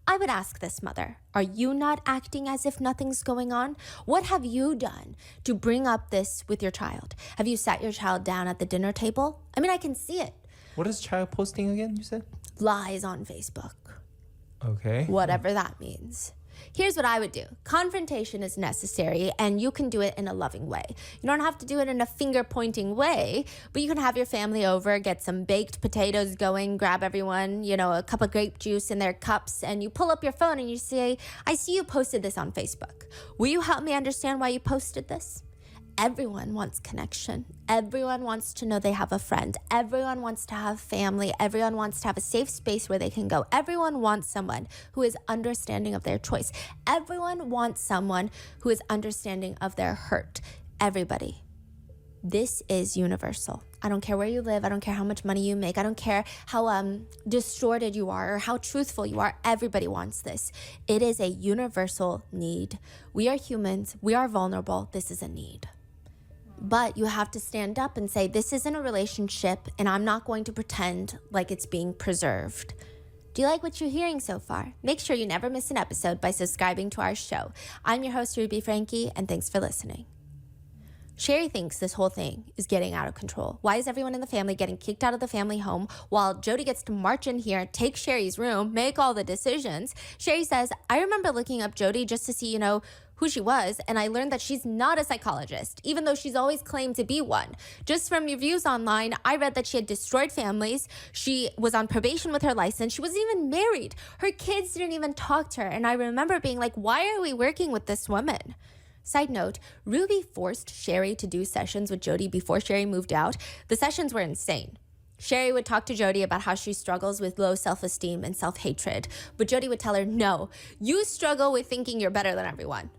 I would ask this mother, are you not acting as if nothing's going on? What have you done to bring up this with your child? Have you sat your child down at the dinner table? I mean, I can see it. What is child posting again, you said? Lies on Facebook. Okay. Whatever that means. Here's what I would do. Confrontation is necessary, and you can do it in a loving way. You don't have to do it in a finger-pointing way, but you can have your family over, get some baked potatoes going, grab everyone, a cup of grape juice in their cups, and you pull up your phone and you say, I see you posted this on Facebook. Will you help me understand why you posted this? Everyone wants connection. Everyone wants to know they have a friend. Everyone wants to have family. Everyone wants to have a safe space where they can go. Everyone wants someone who is understanding of their choice. Everyone wants someone who is understanding of their hurt. Everybody. This is universal. I don't care where you live. I don't care how much money you make. I don't care how distorted you are or how truthful you are. Everybody wants this. It is a universal need. We are humans. We are vulnerable. This is a need. But you have to stand up and say, this isn't a relationship, and I'm not going to pretend like it's being preserved. Do you like what you're hearing so far? Make sure you never miss an episode by subscribing to our show. I'm your host, Franke, and thanks for listening. Sherry thinks this whole thing is getting out of control. Why is everyone in the family getting kicked out of the family home while Jody gets to march in here, take Sherry's room, make all the decisions? Sherry says, I remember looking up Jody just to see, who she was, and I learned that she's not a psychologist, even though she's always claimed to be one. Just from reviews online, I read that she had destroyed families. She was on probation with her license. She wasn't even married. Her kids didn't even talk to her. And I remember being like, why are we working with this woman? Side note, Ruby forced Sherry to do sessions with Jody before Sherry moved out. The sessions were insane. Sherry would talk to Jody about how she struggles with low self-esteem and self-hatred. But Jody would tell her, no, you struggle with thinking you're better than everyone.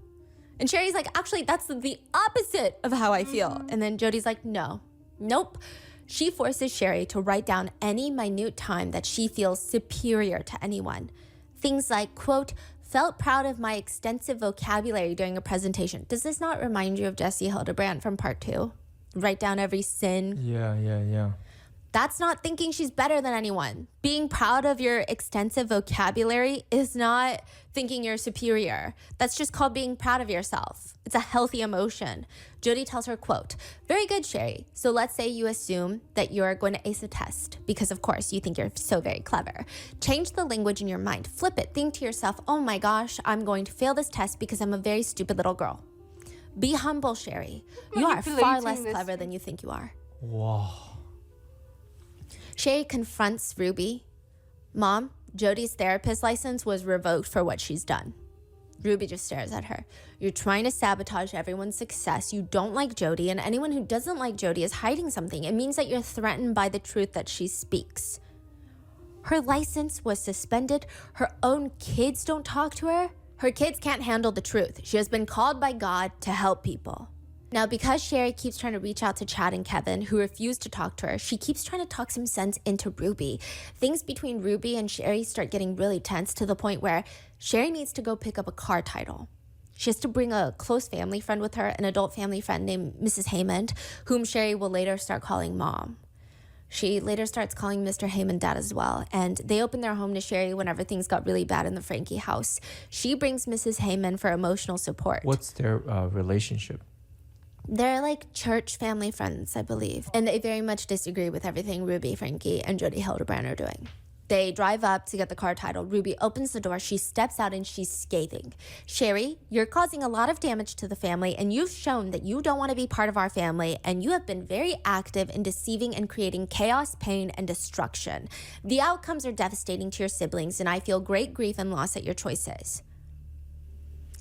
And Sherry's like, actually, that's the opposite of how I feel. And then Jody's like, nope. She forces Sherry to write down any minute time that she feels superior to anyone. Things like, quote, felt proud of my extensive vocabulary during a presentation. Does this not remind you of Jesse Hildebrand from part 2? Write down every sin. Yeah. That's not thinking she's better than anyone. Being proud of your extensive vocabulary is not thinking you're superior. That's just called being proud of yourself. It's a healthy emotion. Jody tells her, quote, very good, Sherry. So let's say you assume that you're going to ace a test because, of course, you think you're so very clever. Change the language in your mind. Flip it. Think to yourself, oh my gosh, I'm going to fail this test because I'm a very stupid little girl. Be humble, Sherry. You are far less clever than you think you are. Whoa. Sherry confronts Ruby. Mom, Jody's therapist license was revoked for what she's done. Ruby just stares at her. You're trying to sabotage everyone's success. You don't like Jody, and anyone who doesn't like Jody is hiding something. It means that you're threatened by the truth that she speaks. Her license was suspended. Her own kids don't talk to her. Her kids can't handle the truth. She has been called by God to help people. Now, because Sherry keeps trying to reach out to Chad and Kevin, who refuse to talk to her, she keeps trying to talk some sense into Ruby. Things between Ruby and Sherry start getting really tense to the point where Sherry needs to go pick up a car title. She has to bring a close family friend with her, an adult family friend named Mrs. Haymond, whom Sherry will later start calling Mom. She later starts calling Mr. Haymond Dad as well, and they open their home to Sherry whenever things got really bad in the Franke house. She brings Mrs. Haymond for emotional support. What's their relationship? They're like church family friends, I believe. And they very much disagree with everything Ruby, Franke, and Jody Hildebrand are doing. They drive up to get the car title. Ruby opens the door. She steps out and she's scathing. Sherry, you're causing a lot of damage to the family, and you've shown that you don't want to be part of our family, and you have been very active in deceiving and creating chaos, pain, and destruction. The outcomes are devastating to your siblings, and I feel great grief and loss at your choices.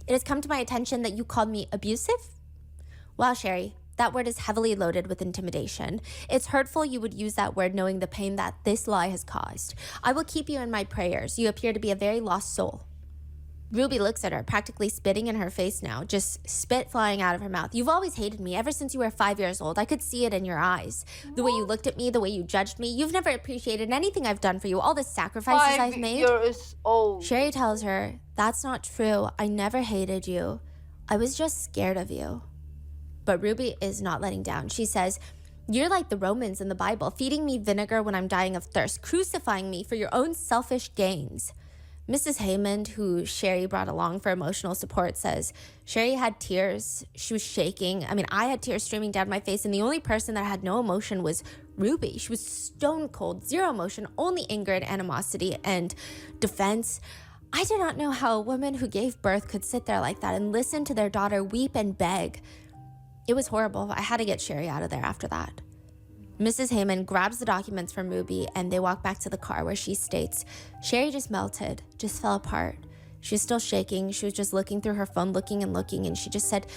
It has come to my attention that you called me abusive. Wow, Sherry, that word is heavily loaded with intimidation. It's hurtful you would use that word knowing the pain that this lie has caused. I will keep you in my prayers. You appear to be a very lost soul. Ruby looks at her, practically spitting in her face now, just spit flying out of her mouth. You've always hated me ever since you were 5 years old. I could see it in your eyes. The way you looked at me, the way you judged me. You've never appreciated anything I've done for you, all the sacrifices I've made. 5 years old. Sherry tells her, that's not true. I never hated you. I was just scared of you. But Ruby is not letting down. She says, you're like the Romans in the Bible, feeding me vinegar when I'm dying of thirst, crucifying me for your own selfish gains. Mrs. Haymond, who Sherry brought along for emotional support, says, Sherry had tears. She was shaking. I had tears streaming down my face, and the only person that had no emotion was Ruby. She was stone cold, zero emotion, only anger and animosity and defense. I do not know how a woman who gave birth could sit there like that and listen to their daughter weep and beg. It was horrible. I had to get Sherry out of there after that. Mrs. Heyman grabs the documents from Ruby and they walk back to the car where she states, Sherry just melted, just fell apart. She was still shaking. She was just looking through her phone, looking, and she just said,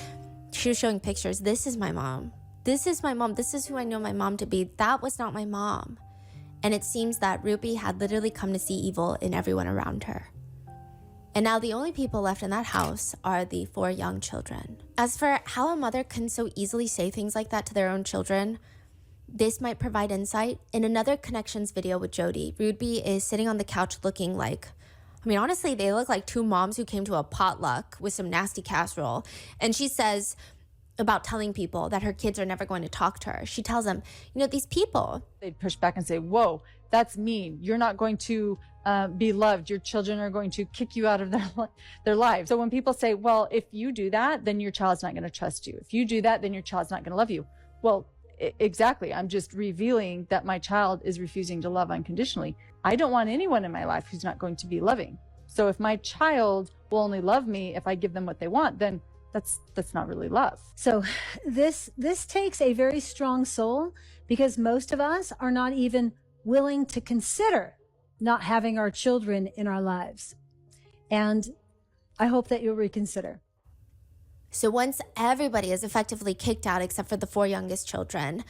she was showing pictures. This is my mom. This is my mom. This is who I know my mom to be. That was not my mom. And it seems that Ruby had literally come to see evil in everyone around her. And now the only people left in that house are the 4 young children. As for how a mother can so easily say things like that to their own children, this might provide insight. In another Connections video with Jody, Ruby is sitting on the couch looking like, honestly, they look like 2 moms who came to a potluck with some nasty casserole. And she says about telling people that her kids are never going to talk to her. She tells them, these people. They'd push back and say, whoa, that's mean. You're not going to be loved. Your children are going to kick you out of their lives. So when people say, well, if you do that, then your child's not going to trust you. If you do that, then your child's not going to love you. Well, exactly. I'm just revealing that my child is refusing to love unconditionally. I don't want anyone in my life who's not going to be loving. So if my child will only love me if I give them what they want, then that's not really love. So this takes a very strong soul, because most of us are not even willing to consider not having our children in our lives. And I hope that you'll reconsider. So once everybody is effectively kicked out except for the 4 youngest children,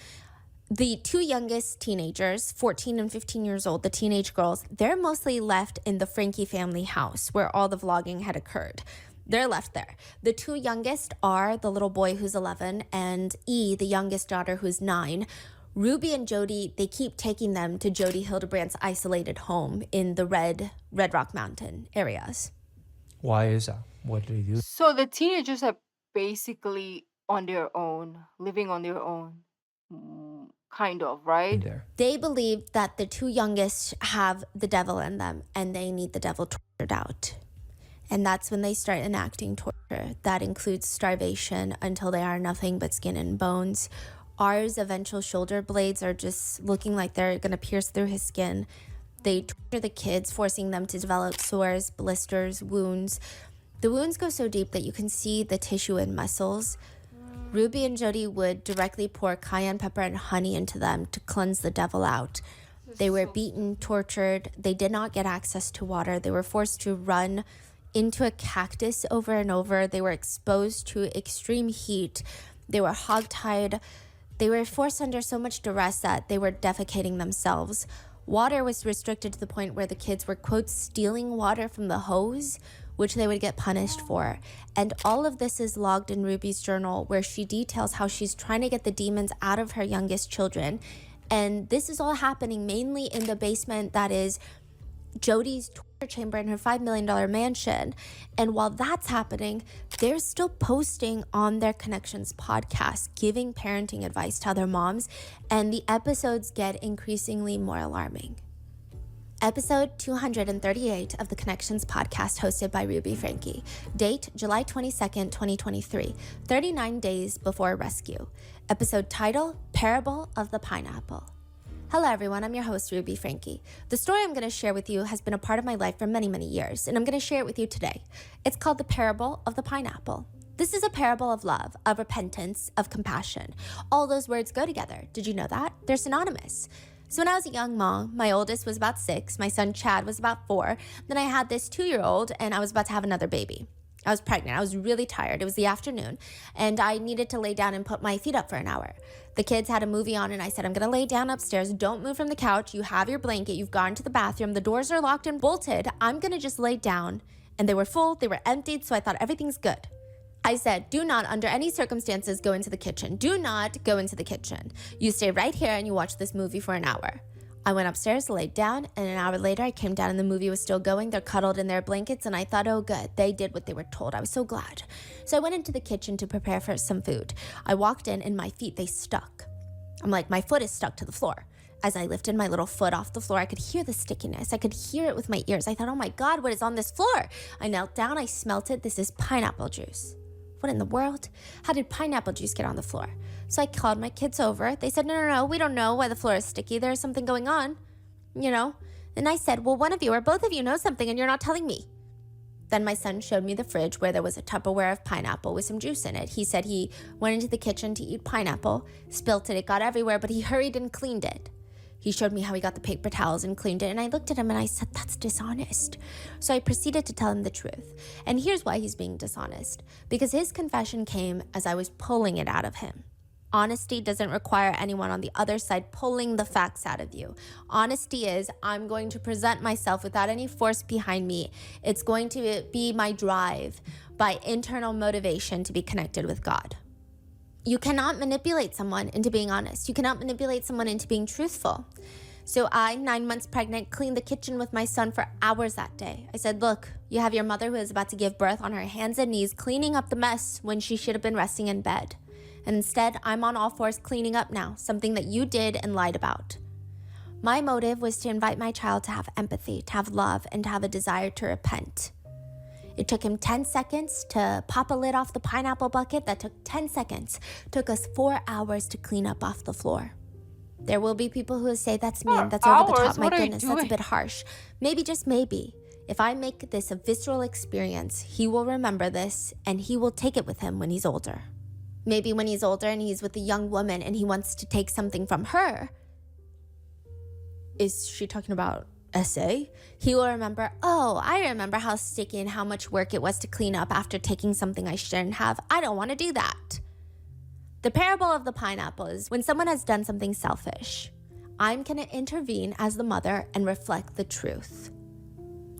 the 2 youngest teenagers, 14 and 15 years old, the teenage girls, they're mostly left in the Franke family house where all the vlogging had occurred. They're left there. The 2 youngest are the little boy who's 11 and E, the youngest daughter who's 9. Ruby and Jody, they keep taking them to Jody Hildebrandt's isolated home in the Red Rock Mountain areas. Why is that? What do they do? So the teenagers are basically on their own, living on their own, kind of, right? There. They believe that the 2 youngest have the devil in them and they need the devil tortured out. And that's when they start enacting torture. That includes starvation until they are nothing but skin and bones. R's eventual shoulder blades are just looking like they're going to pierce through his skin. They torture the kids, forcing them to develop sores, blisters, wounds. The wounds go so deep that you can see the tissue and muscles. Ruby and Jody would directly pour cayenne pepper and honey into them to cleanse the devil out. They were beaten, tortured. They did not get access to water. They were forced to run into a cactus over and over. They were exposed to extreme heat. They were hogtied. They were forced under so much duress that they were defecating themselves. Water was restricted to the point where the kids were, quote, stealing water from the hose, which they would get punished for. And all of this is logged in Ruby's journal, where she details how she's trying to get the demons out of her youngest children. And this is all happening mainly in the basement that is Jody's torture chamber in her $5 million mansion. And while that's happening, they're still posting on their Connections podcast, giving parenting advice to other moms, and the episodes get increasingly more alarming. Episode 238 of the Connections podcast, hosted by Ruby Franke. Date, July 22nd, 2023, 39 days before rescue. Episode title, Parable of the Pineapple. Hello everyone, I'm your host, Ruby Franke. The story I'm going to share with you has been a part of my life for many, many years, and I'm going to share it with you today. It's called The Parable of the Pineapple. This is a parable of love, of repentance, of compassion. All those words go together. Did you know that? They're synonymous. So when I was a young mom, my oldest was about 6, my son Chad was about 4, then I had this 2-year-old, and I was about to have another baby. I was pregnant. I was really tired. It was the afternoon, and I needed to lay down and put my feet up for an hour. The kids had a movie on, and I said, I'm going to lay down upstairs. Don't move from the couch. You have your blanket. You've gone to the bathroom. The doors are locked and bolted. I'm going to just lay down. And they were full. They were emptied, so I thought everything's good. I said, do not, under any circumstances, go into the kitchen. Do not go into the kitchen. You stay right here, and you watch this movie for an hour. I went upstairs, laid down, and an hour later I came down and the movie was still going. They're cuddled in their blankets, and I thought, oh good, they did what they were told. I was so glad. So I went into the kitchen to prepare for some food. I walked in and my feet, they stuck. I'm like, my foot is stuck to the floor. As I lifted my little foot off the floor, I could hear the stickiness. I could hear it with my ears. I thought, oh my God, what is on this floor? I knelt down, I smelt it. This is pineapple juice. What in the world? How did pineapple juice get on the floor? So I called my kids over. They said, no, we don't know why the floor is sticky. There's something going on, you know? And I said, well, one of you or both of you know something and you're not telling me. Then my son showed me the fridge where there was a Tupperware of pineapple with some juice in it. He said he went into the kitchen to eat pineapple, spilt it got everywhere, but he hurried and cleaned it. He showed me how he got the paper towels and cleaned it, and I looked at him and I said, that's dishonest. So I proceeded to tell him the truth. And here's why he's being dishonest. Because his confession came as I was pulling it out of him. Honesty doesn't require anyone on the other side pulling the facts out of you. Honesty is, I'm going to present myself without any force behind me. It's going to be my drive by internal motivation to be connected with God. You cannot manipulate someone into being honest. You cannot manipulate someone into being truthful. So I, 9 months pregnant, cleaned the kitchen with my son for hours that day. I said, look, you have your mother who is about to give birth on her hands and knees cleaning up the mess when she should have been resting in bed. And instead, I'm on all fours cleaning up now, something that you did and lied about. My motive was to invite my child to have empathy, to have love, and to have a desire to repent. It took him 10 seconds to pop a lid off the pineapple bucket. That took 10 seconds. Took us 4 hours to clean up off the floor. There will be people who will say that's mean, that's over the top. My goodness, that's a bit harsh. Maybe, just maybe, if I make this a visceral experience, he will remember this and he will take it with him when he's older. Maybe when he's older and he's with a young woman and he wants to take something from her. Is she talking about SA? He will remember, oh, I remember how sticky and how much work it was to clean up after taking something I shouldn't have. I don't want to do that. The parable of the pineapple is when someone has done something selfish, I'm going to intervene as the mother and reflect the truth.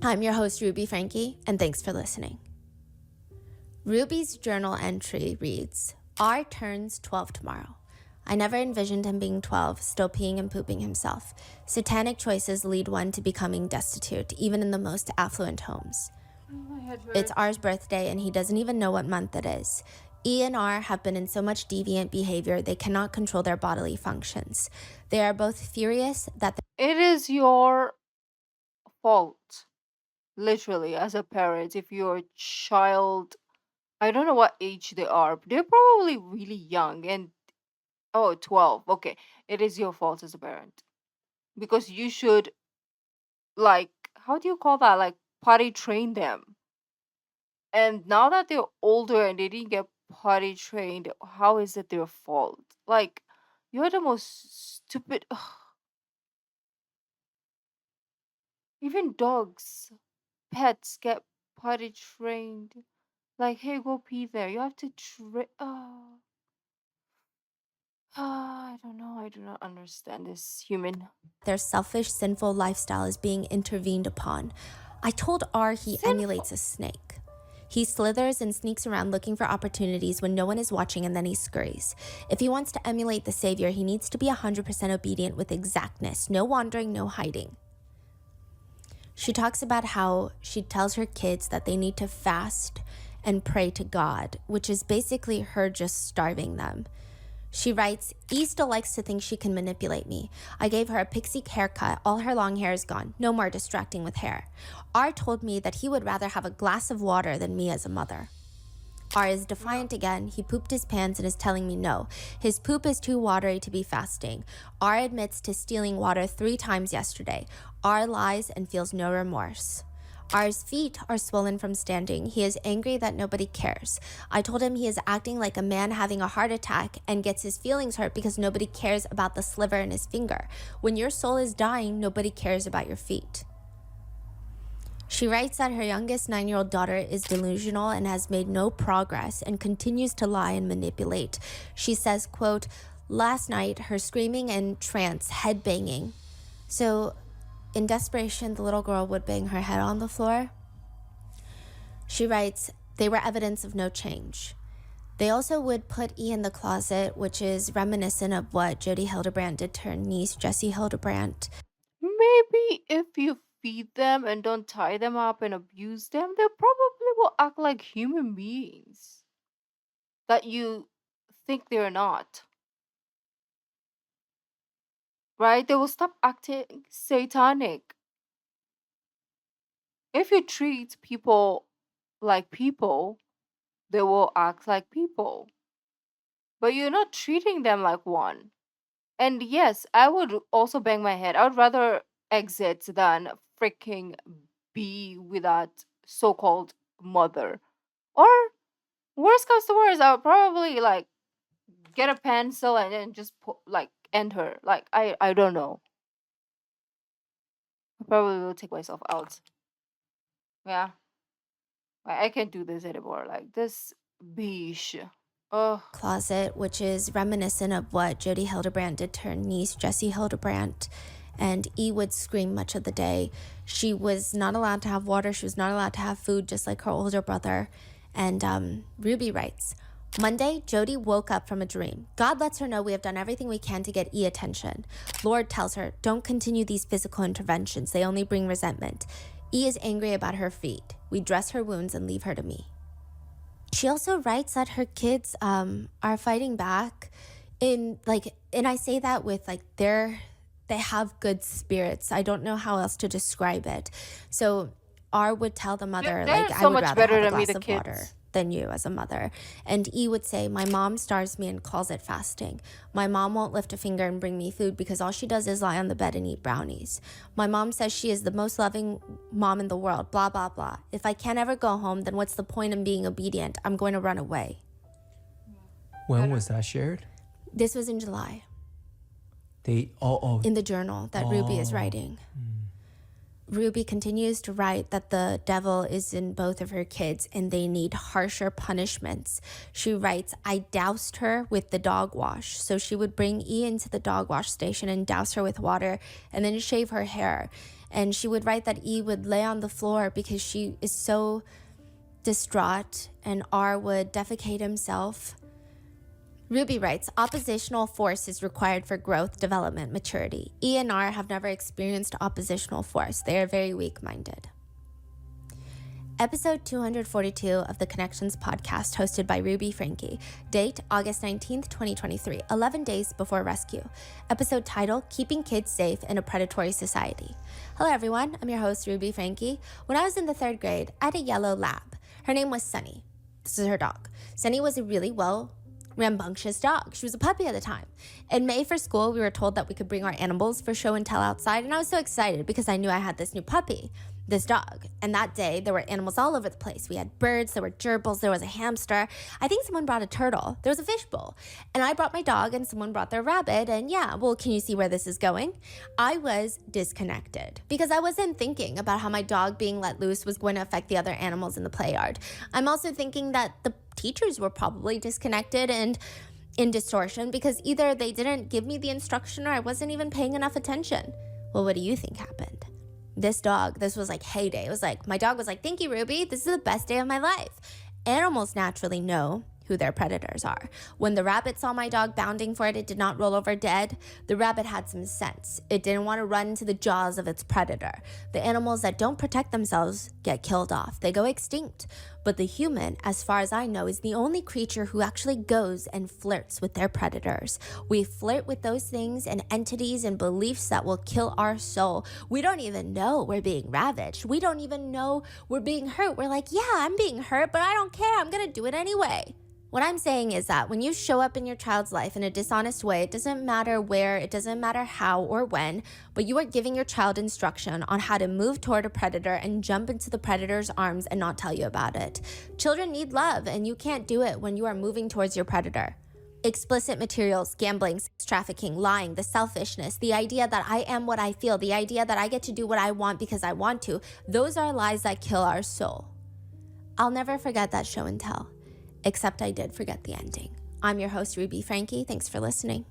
I'm your host, Ruby Franke, and thanks for listening. Ruby's journal entry reads, R turns 12 tomorrow. I never envisioned him being 12, still peeing and pooping himself. Satanic choices lead one to becoming destitute, even in the most affluent homes. It's R's birthday, and he doesn't even know what month it is. E and R have been in so much deviant behavior, they cannot control their bodily functions. They are both furious that It is your fault, literally, as a parent, if your child, I don't know what age they are, but they're probably really young and, oh, 12. Okay, it is your fault as a parent. Because you should, like, how do you call that? Like, potty train them. And now that they're older and they didn't get potty trained, how is it their fault? Like, you're the most stupid. Even dogs, pets get potty trained. Like, hey, go pee there. You have to train. I don't know. I do not understand this human. their selfish, sinful lifestyle is being intervened upon. I told R he emulates a snake. He slithers and sneaks around looking for opportunities when no one is watching, and then he scurries. If he wants to emulate the Savior, he needs to be 100% obedient with exactness. No wandering, no hiding. She talks about how she tells her kids that they need to fast and pray to God, which is basically her just starving them. She writes, E still likes to think she can manipulate me. I gave her a pixie haircut. All her long hair is gone. No more distracting with hair. R told me that he would rather have a glass of water than me as a mother. R is defiant again. He pooped his pants and is telling me no. His poop is too watery to be fasting. R admits to stealing water 3 times yesterday. R lies and feels no remorse. R's feet are swollen from standing. He is angry that nobody cares. I told him he is acting like a man having a heart attack and gets his feelings hurt because nobody cares about the sliver in his finger. When your soul is dying, nobody cares about your feet. She writes that her youngest 9-year-old daughter is delusional and has made no progress and continues to lie and manipulate. She says, quote, last night, her screaming and trance, head banging. So, in desperation, the little girl would bang her head on the floor. She writes, they were evidence of no change. They also would put E in the closet, which is reminiscent of what Jodi Hildebrandt did to her niece, Jessie Hildebrandt. Maybe if you feed them and don't tie them up and abuse them, they probably will act like human beings that you think they're not. Right? They will stop acting satanic. If you treat people like people, they will act like people. But you're not treating them like one. And yes, I would also bang my head. I would rather exit than freaking be with that so called mother. Or worst comes to worst, I would probably like get a pencil and then just like end her. Like I don't know. I probably will take myself out. Yeah. I can't do this anymore. Like this bish. Oh. Closet, which is reminiscent of what Jodi Hildebrandt did to her niece, Jessie Hildebrandt. And E would scream much of the day. She was not allowed to have water. She was not allowed to have food, just like her older brother. And Ruby writes, Monday, Jodi woke up from a dream. God lets her know we have done everything we can to get E attention. Lord tells her, don't continue these physical interventions. They only bring resentment. E is angry about her feet. We dress her wounds and leave her to me. She also writes that her kids are fighting back and I say that with they have good spirits. I don't know how else to describe it. So R would tell the mother, They're I so would much rather better have a than me, glass the of kids. water than you as a mother. And E would say, my mom starves me and calls it fasting. My mom won't lift a finger and bring me food because all she does is lie on the bed and eat brownies. My mom says she is the most loving mom in the world, blah, blah, blah. If I can't ever go home, then what's the point in being obedient? I'm going to run away. When was that shared? This was in July. Oh. In the journal that Ruby is writing. Ruby continues to write that the devil is in both of her kids and they need harsher punishments. She writes, I doused her with the dog wash. So she would bring E into the dog wash station and douse her with water and then shave her hair. And she would write that E would lay on the floor because she is so distraught, and R would defecate himself. Ruby writes, oppositional force is required for growth, development, maturity. E and R have never experienced oppositional force. They are very weak-minded. Episode 242 of the Connections podcast, hosted by Ruby Franke. Date, August 19th, 2023, 11 days before rescue. Episode title, Keeping Kids Safe in a Predatory Society. Hello, everyone. I'm your host, Ruby Franke. When I was in the 3rd grade, I had a yellow lab. Her name was Sunny. This is her dog. Sunny was a really rambunctious dog. She was a puppy at the time. In May for school, we were told that we could bring our animals for show and tell outside, and I was so excited because I knew I had this new puppy, this dog. And that day, there were animals all over the place. We had birds, there were gerbils, there was a hamster. I think someone brought a turtle. There was a fishbowl. And I brought my dog, and someone brought their rabbit, and yeah, well, can you see where this is going? I was disconnected because I wasn't thinking about how my dog being let loose was going to affect the other animals in the play yard. I'm also thinking that the teachers were probably disconnected and in distortion because either they didn't give me the instruction or I wasn't even paying enough attention. Well, what do you think happened? This was like heyday. It was like, my dog was like, thank you, Ruby. This is the best day of my life. Animals naturally know who their predators are. When the rabbit saw my dog bounding for it, it did not roll over dead. The rabbit had some sense. It didn't want to run into the jaws of its predator. The animals that don't protect themselves get killed off. They go extinct. But the human, as far as I know, is the only creature who actually goes and flirts with their predators. We flirt with those things and entities and beliefs that will kill our soul. We don't even know we're being ravaged. We don't even know we're being hurt. We're like, yeah, I'm being hurt, but I don't care. I'm going to do it anyway. What I'm saying is that when you show up in your child's life in a dishonest way, it doesn't matter where, it doesn't matter how or when, but you are giving your child instruction on how to move toward a predator and jump into the predator's arms and not tell you about it. Children need love, and you can't do it when you are moving towards your predator. Explicit materials, gambling, sex trafficking, lying, the selfishness, the idea that I am what I feel, the idea that I get to do what I want because I want to, those are lies that kill our soul. I'll never forget that show and tell. Except I did forget the ending. I'm your host, Ruby Franke. Thanks for listening.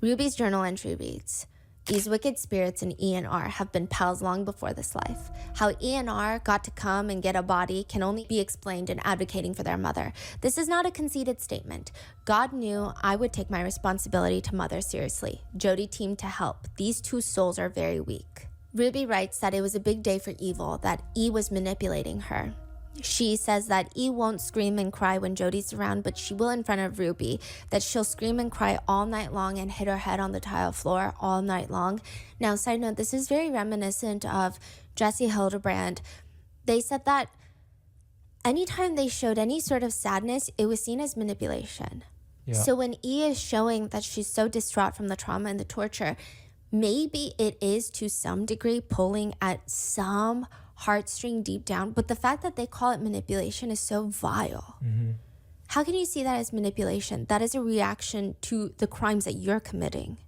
Ruby's journal entry reads, these wicked spirits in E and R have been pals long before this life. How E and R got to come and get a body can only be explained in advocating for their mother. This is not a conceited statement. God knew I would take my responsibility to mother seriously. Jodi teamed to help. These two souls are very weak. Ruby writes that it was a big day for evil, that E was manipulating her. She says that E won't scream and cry when Jodi's around, but she will in front of Ruby, that she'll scream and cry all night long and hit her head on the tile floor all night long. Now, side note, this is very reminiscent of Jessie Hildebrandt. They said that anytime they showed any sort of sadness, it was seen as manipulation. Yeah. So when E is showing that she's so distraught from the trauma and the torture, maybe it is to some degree pulling at some heartstring deep down, but the fact that they call it manipulation is so vile. How can you see that as manipulation? That is a reaction to the crimes that you're committing.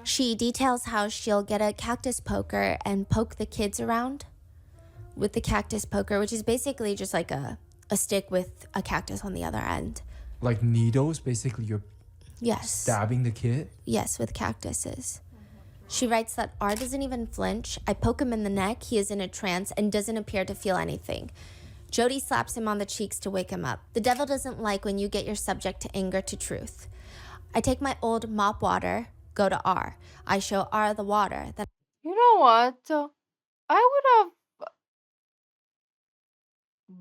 She details how she'll get a cactus poker and poke the kids around with the cactus poker, which is basically just like a stick with a cactus on the other end. Like needles, basically you're Yes. stabbing the kid? Yes, with cactuses. She writes that R doesn't even flinch. I poke him in the neck. He is in a trance and doesn't appear to feel anything. Jody slaps him on the cheeks to wake him up. The devil doesn't like when you get your subject to anger to truth. I take my old mop water, go to R. I show R the water. Then You know what? I would have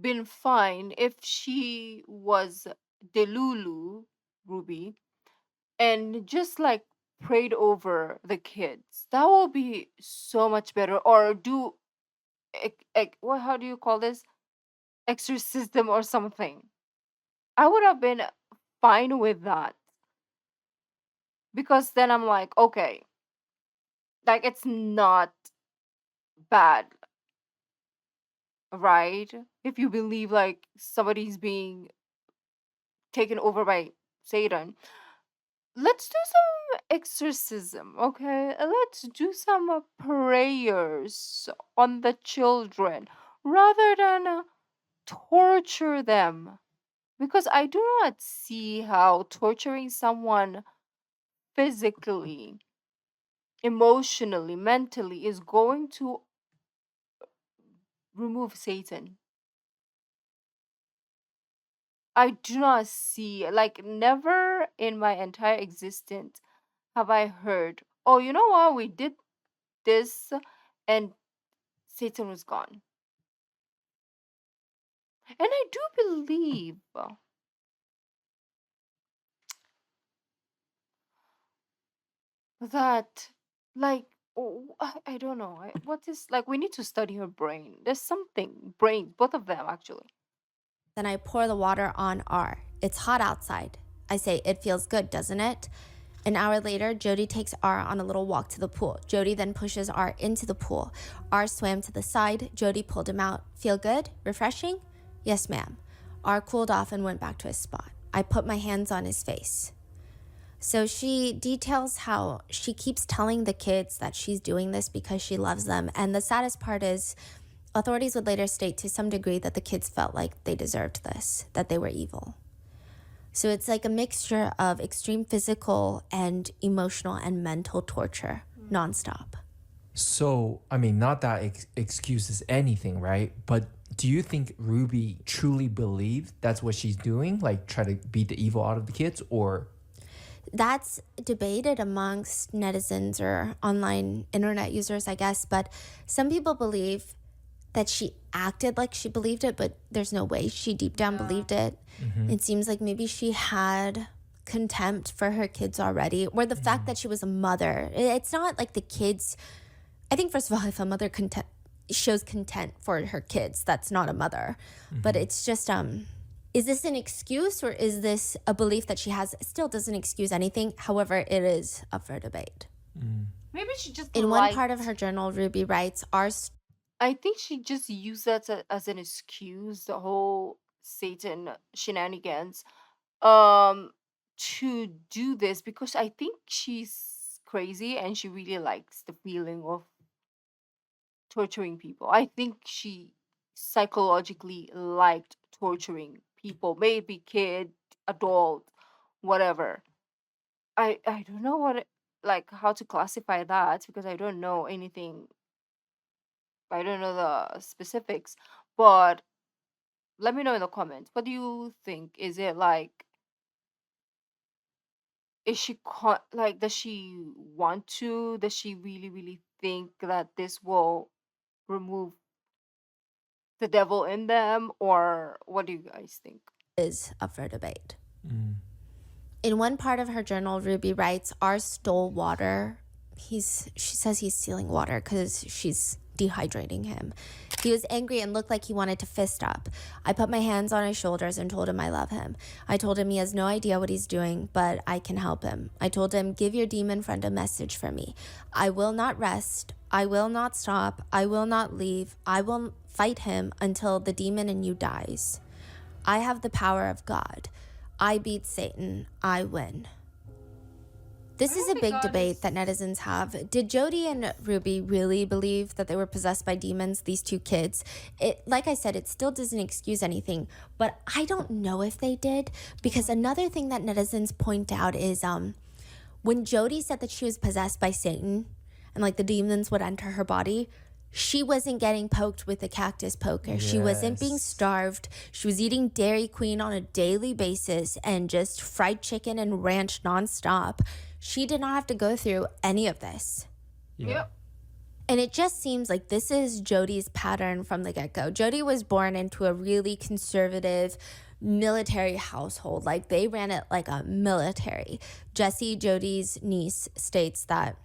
been fine if she was Delulu, Ruby, and just like prayed over the kids. That will be so much better. Or do, what? How do you call this? Exorcism or something. I would have been fine with that because then I'm like, okay, like it's not bad, right? If you believe like somebody's being taken over by Satan, let's do some exorcism, okay? Let's do some prayers on the children rather than torture them. Because I do not see how torturing someone physically, emotionally, mentally is going to remove Satan. I do not see, like, never in my entire existence have I heard, oh, you know what, we did this and Satan was gone. And I do believe that, like, I don't know. What is, like, we need to study her brain. There's something, brains, both of them actually. Then I pour the water on R. It's hot outside. I say, it feels good, doesn't it? An hour later, Jody takes R on a little walk to the pool. Jody then pushes R into the pool. R swam to the side. Jody pulled him out. Feel good? Refreshing? Yes, ma'am. R cooled off and went back to his spot. I put my hands on his face. So she details how she keeps telling the kids that she's doing this because she loves them. And the saddest part is authorities would later state to some degree that the kids felt like they deserved this, that they were evil. So it's like a mixture of extreme physical and emotional and mental torture nonstop. So, I mean, not that excuses anything, right? But do you think Ruby truly believed that's what she's doing? Like try to beat the evil out of the kids, or? That's debated amongst netizens or online internet users, I guess. But some people believe that she acted like she believed it, but there's no way she deep down believed it. It seems like maybe she had contempt for her kids already, or the fact that she was a mother. It's not like the kids. I think, first of all, if a mother shows contempt for her kids, that's not a mother. But it's just, is this an excuse or is this a belief that she has? It still doesn't excuse anything. However, it is up for debate. Maybe she just In one part of her journal, Ruby writes, I think she just used that as an excuse, the whole Satan shenanigans, to do this because I think she's crazy and she really likes the feeling of torturing people. I think she psychologically liked torturing people, maybe kid, adult, whatever. I don't know like how to classify that because I don't know anything. I don't know the specifics, but let me know in the comments. What do you think? Is it like, is she like, does she want to? Does she really, really think that this will remove the devil in them, or what do you guys think? is up for debate. In one part of her journal, Ruby writes, R stole water. She says he's stealing water because she's dehydrating him. He was angry and looked like he wanted to fist up. I put my hands on his shoulders and told him I love him. I told him he has no idea what he's doing, but I can help him. I told him, give your demon friend a message for me. I will not rest. I will not stop. I will not leave. I will fight him until the demon in you dies. I have the power of God. I beat Satan. I win. This is a big debate that netizens have. Did Jody and Ruby really believe that they were possessed by demons, these two kids? Like I said, it still doesn't excuse anything, but I don't know if they did, because another thing that netizens point out is when Jody said that she was possessed by Satan and like the demons would enter her body, she wasn't getting poked with a cactus poker. Yes. She wasn't being starved. She was eating Dairy Queen on a daily basis and just fried chicken and ranch nonstop. She did not have to go through any of this. Yep. And it just seems like this is Jody's pattern from the get-go. Jody was born into a really conservative military household. Like, they ran it like a military. Jessie, Jody's niece, states that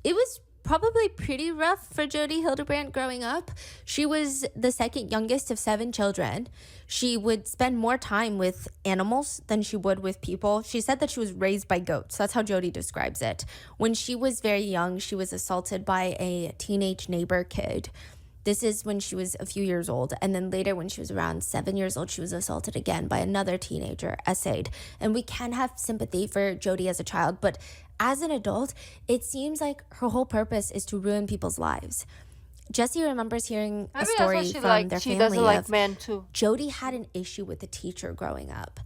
it was probably pretty rough for Jody Hildebrandt growing up. She was the second youngest of 7 children. She would spend more time with animals than she would with people. She said that she was raised by goats. That's how Jody describes it. When she was very young, she was assaulted by a teenage neighbor kid. This is when she was a few years old. And then later, when she was around 7 years old, she was assaulted again by another teenager, essayed. And we can have sympathy for Jody as a child, but as an adult, it seems like her whole purpose is to ruin people's lives. Jessie remembers hearing a story from their family of men too. Jody had an issue with a teacher growing up.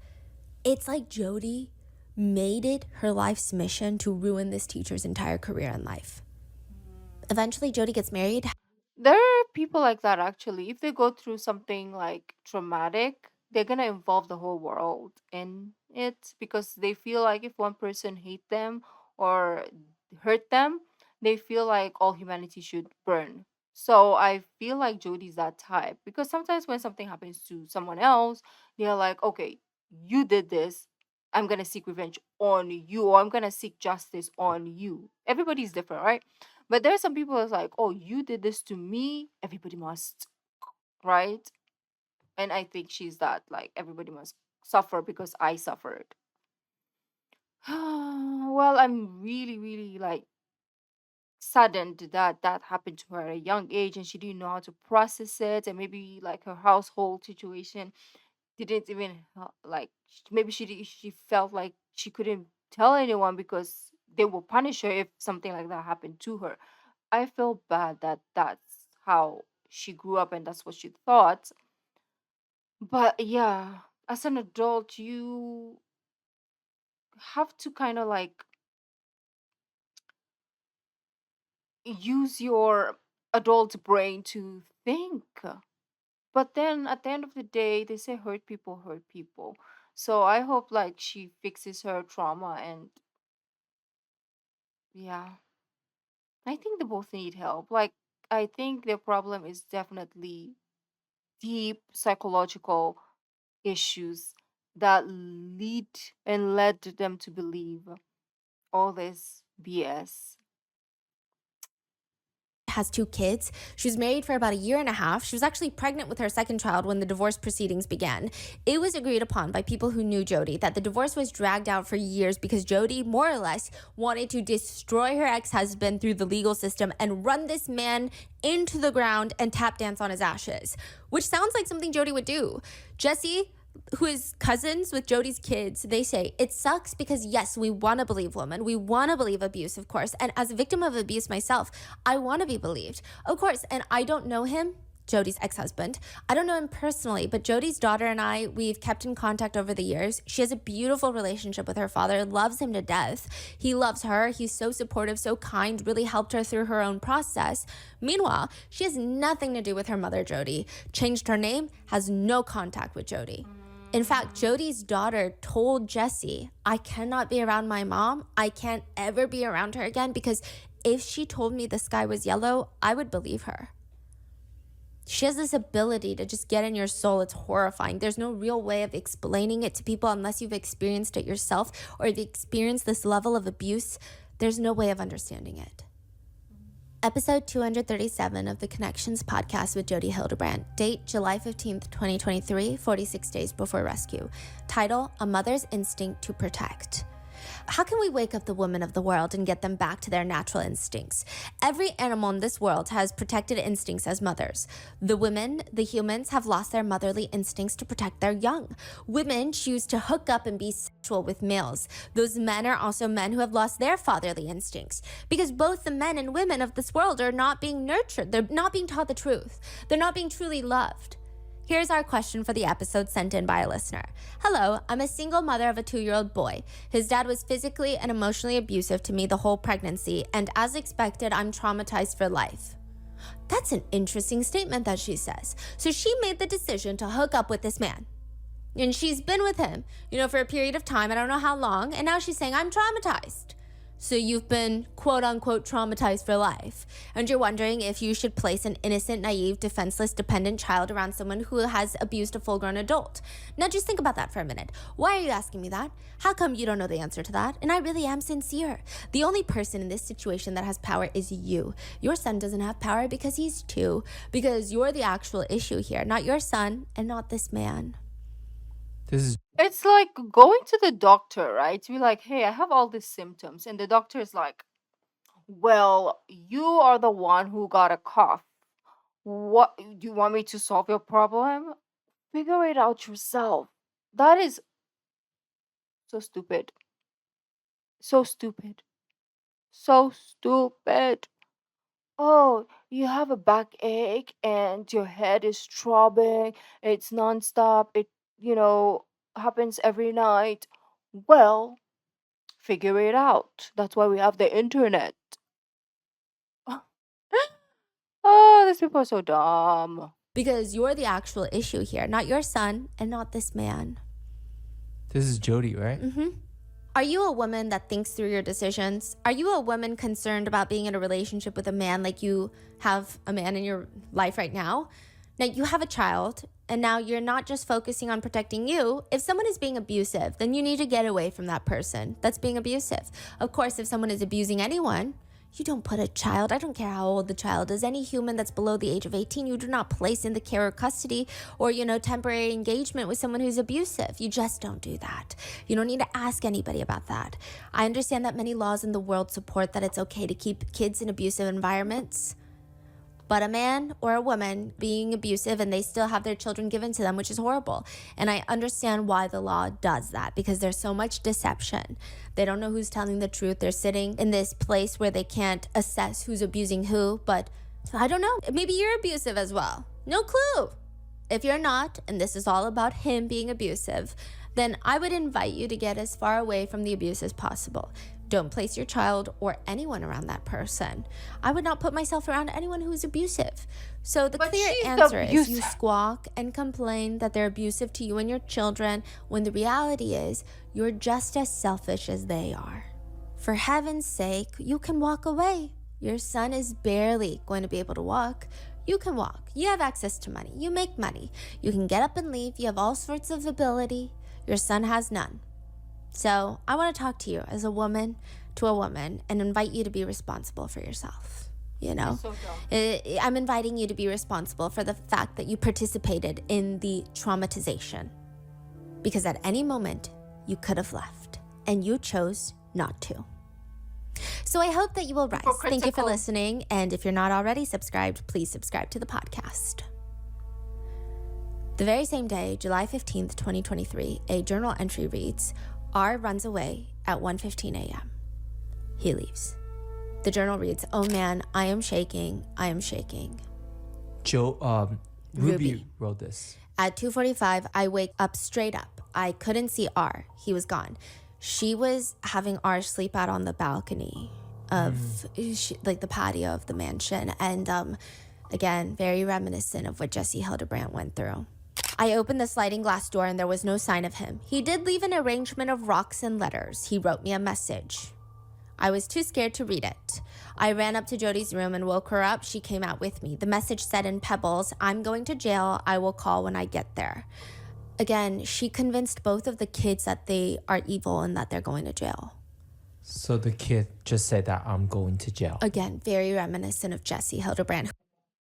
It's like Jody made it her life's mission to ruin this teacher's entire career in life. Eventually, Jody gets married. There are people like that, actually. If they go through something like traumatic, they're gonna involve the whole world in it, because they feel like if one person hate them or hurt them, they feel like all humanity should burn. So I feel like Jody's that type, because sometimes when something happens to someone else, they're like, okay, you did this, I'm gonna seek revenge on you, or I'm gonna seek justice on you. Everybody's different, right? But there are some people that's like, oh, you did this to me, everybody must, right? And I think she's that, like, everybody must suffer because I suffered. Well, I'm really, really, like, saddened that that happened to her at a young age and she didn't know how to process it, and maybe like her household situation didn't even like, maybe she felt like she couldn't tell anyone because they will punish her if something like that happened to her. I feel bad that that's how she grew up and that's what she thought. But yeah, as an adult, you have to kind of like use your adult brain to think. But then at the end of the day, they say hurt people hurt people. So I hope like she fixes her trauma, and yeah, I think they both need help. Like, I think their problem is definitely deep psychological issues that lead and led them to believe all this BS. Has 2 kids. She was married for about a year and a half. She was actually pregnant with her second child when the divorce proceedings began. It was agreed upon by people who knew Jody that the divorce was dragged out for years because Jody, more or less, wanted to destroy her ex-husband through the legal system and run this man into the ground and tap dance on his ashes, which sounds like something Jody would do. Jessie, who is cousins with Jody's kids, they say it sucks because yes, we want to believe women. We want to believe abuse, of course. And as a victim of abuse myself, I want to be believed, of course. And I don't know him, Jody's ex-husband. I don't know him personally, but Jody's daughter and I, we've kept in contact over the years. She has a beautiful relationship with her father, loves him to death. He loves her. He's so supportive, so kind, really helped her through her own process. Meanwhile, she has nothing to do with her mother, Jody. Changed her name, has no contact with Jody. In fact, Jody's daughter told Jessie, I cannot be around my mom. I can't ever be around her again because if she told me the sky was yellow, I would believe her. She has this ability to just get in your soul. It's horrifying. There's no real way of explaining it to people unless you've experienced it yourself or you've experienced this level of abuse. There's no way of understanding it. Episode 237 of the Connections podcast with Jody Hildebrandt. Date July 15th, 2023, 46 days before rescue. Title, A Mother's Instinct to Protect. How can we wake up the women of the world and get them back to their natural instincts? Every animal in this world has protected instincts as mothers. The women, the humans, have lost their motherly instincts to protect their young. Women choose to hook up and be sexual with males. Those men are also men who have lost their fatherly instincts, because both the men and women of this world are not being nurtured. They're not being taught the truth. They're not being truly loved. Here's our question for the episode sent in by a listener. Hello, I'm a single mother of a 2-year-old boy. His dad was physically and emotionally abusive to me the whole pregnancy, and as expected, I'm traumatized for life. That's an interesting statement that she says. So she made the decision to hook up with this man. And she's been with him, for a period of time, I don't know how long, and now she's saying, I'm traumatized. So you've been quote unquote traumatized for life. And you're wondering if you should place an innocent, naive, defenseless, dependent child around someone who has abused a full-grown adult. Now just think about that for a minute. Why are you asking me that? How come you don't know the answer to that? And I really am sincere. The only person in this situation that has power is you. Your son doesn't have power because he's 2. Because you're the actual issue here, not your son and not this man. It's like going to the doctor, right? To be like, hey, I have all these symptoms. And the doctor is like, well, you are the one who got a cough. What do you want me to solve your problem? Figure it out yourself. That is so stupid. So stupid. So stupid. Oh, you have a backache and your head is throbbing. It's nonstop. It, happens every night. Well, figure it out. That's why we have the internet. Oh, these people are so dumb. Because you're the actual issue here, not your son and not this man. This is Jody, right? Mm-hmm. Are you a woman that thinks through your decisions? Are you a woman concerned about being in a relationship with a man like you have a man in your life right now? Now you have a child, and now you're not just focusing on protecting you. If someone is being abusive, then you need to get away from that person that's being abusive. Of course, if someone is abusing anyone, you don't put a child, I don't care how old the child is, any human that's below the age of 18, you do not place in the care or custody or, temporary engagement with someone who's abusive. You just don't do that. You don't need to ask anybody about that. I understand that many laws in the world support that it's okay to keep kids in abusive environments. But a man or a woman being abusive and they still have their children given to them, which is horrible. And I understand why the law does that, because there's so much deception. They don't know who's telling the truth. They're sitting in this place where they can't assess who's abusing who. But I don't know. Maybe you're abusive as well. No clue. If you're not, and this is all about him being abusive, then I would invite you to get as far away from the abuse as possible. Don't place your child or anyone around that person. I would not put myself around anyone who is abusive. So the clear answer is you squawk and complain that they're abusive to you and your children, when the reality is you're just as selfish as they are. For heaven's sake, you can walk away. Your son is barely going to be able to walk. You can walk. You have access to money. You make money. You can get up and leave. You have all sorts of ability. Your son has none. So I want to talk to you as a woman to a woman and invite you to be responsible for yourself. So I'm inviting you to be responsible for the fact that you participated in the traumatization, because at any moment you could have left and you chose not to. So I hope that you will rise. Thank you for listening. And if you're not already subscribed, please subscribe to the podcast. The very same day, July 15th, 2023, a journal entry reads, R runs away at 1:15 a.m. He leaves. The journal reads, oh man, I am shaking. I am shaking. Ruby wrote this. At 2:45, I wake up straight up. I couldn't see R. He was gone. She was having R sleep out on the balcony of the patio of the mansion. And again, very reminiscent of what Jesse Hildebrandt went through. I opened the sliding glass door and there was no sign of him. He did leave an arrangement of rocks and letters. He wrote me a message. I was too scared to read it. I ran up to Jody's room and woke her up. She came out with me. The message said in pebbles, I'm going to jail. I will call when I get there. Again, she convinced both of the kids that they are evil and that they're going to jail. So the kid just said that I'm going to jail. Again, very reminiscent of Jesse Hildebrand,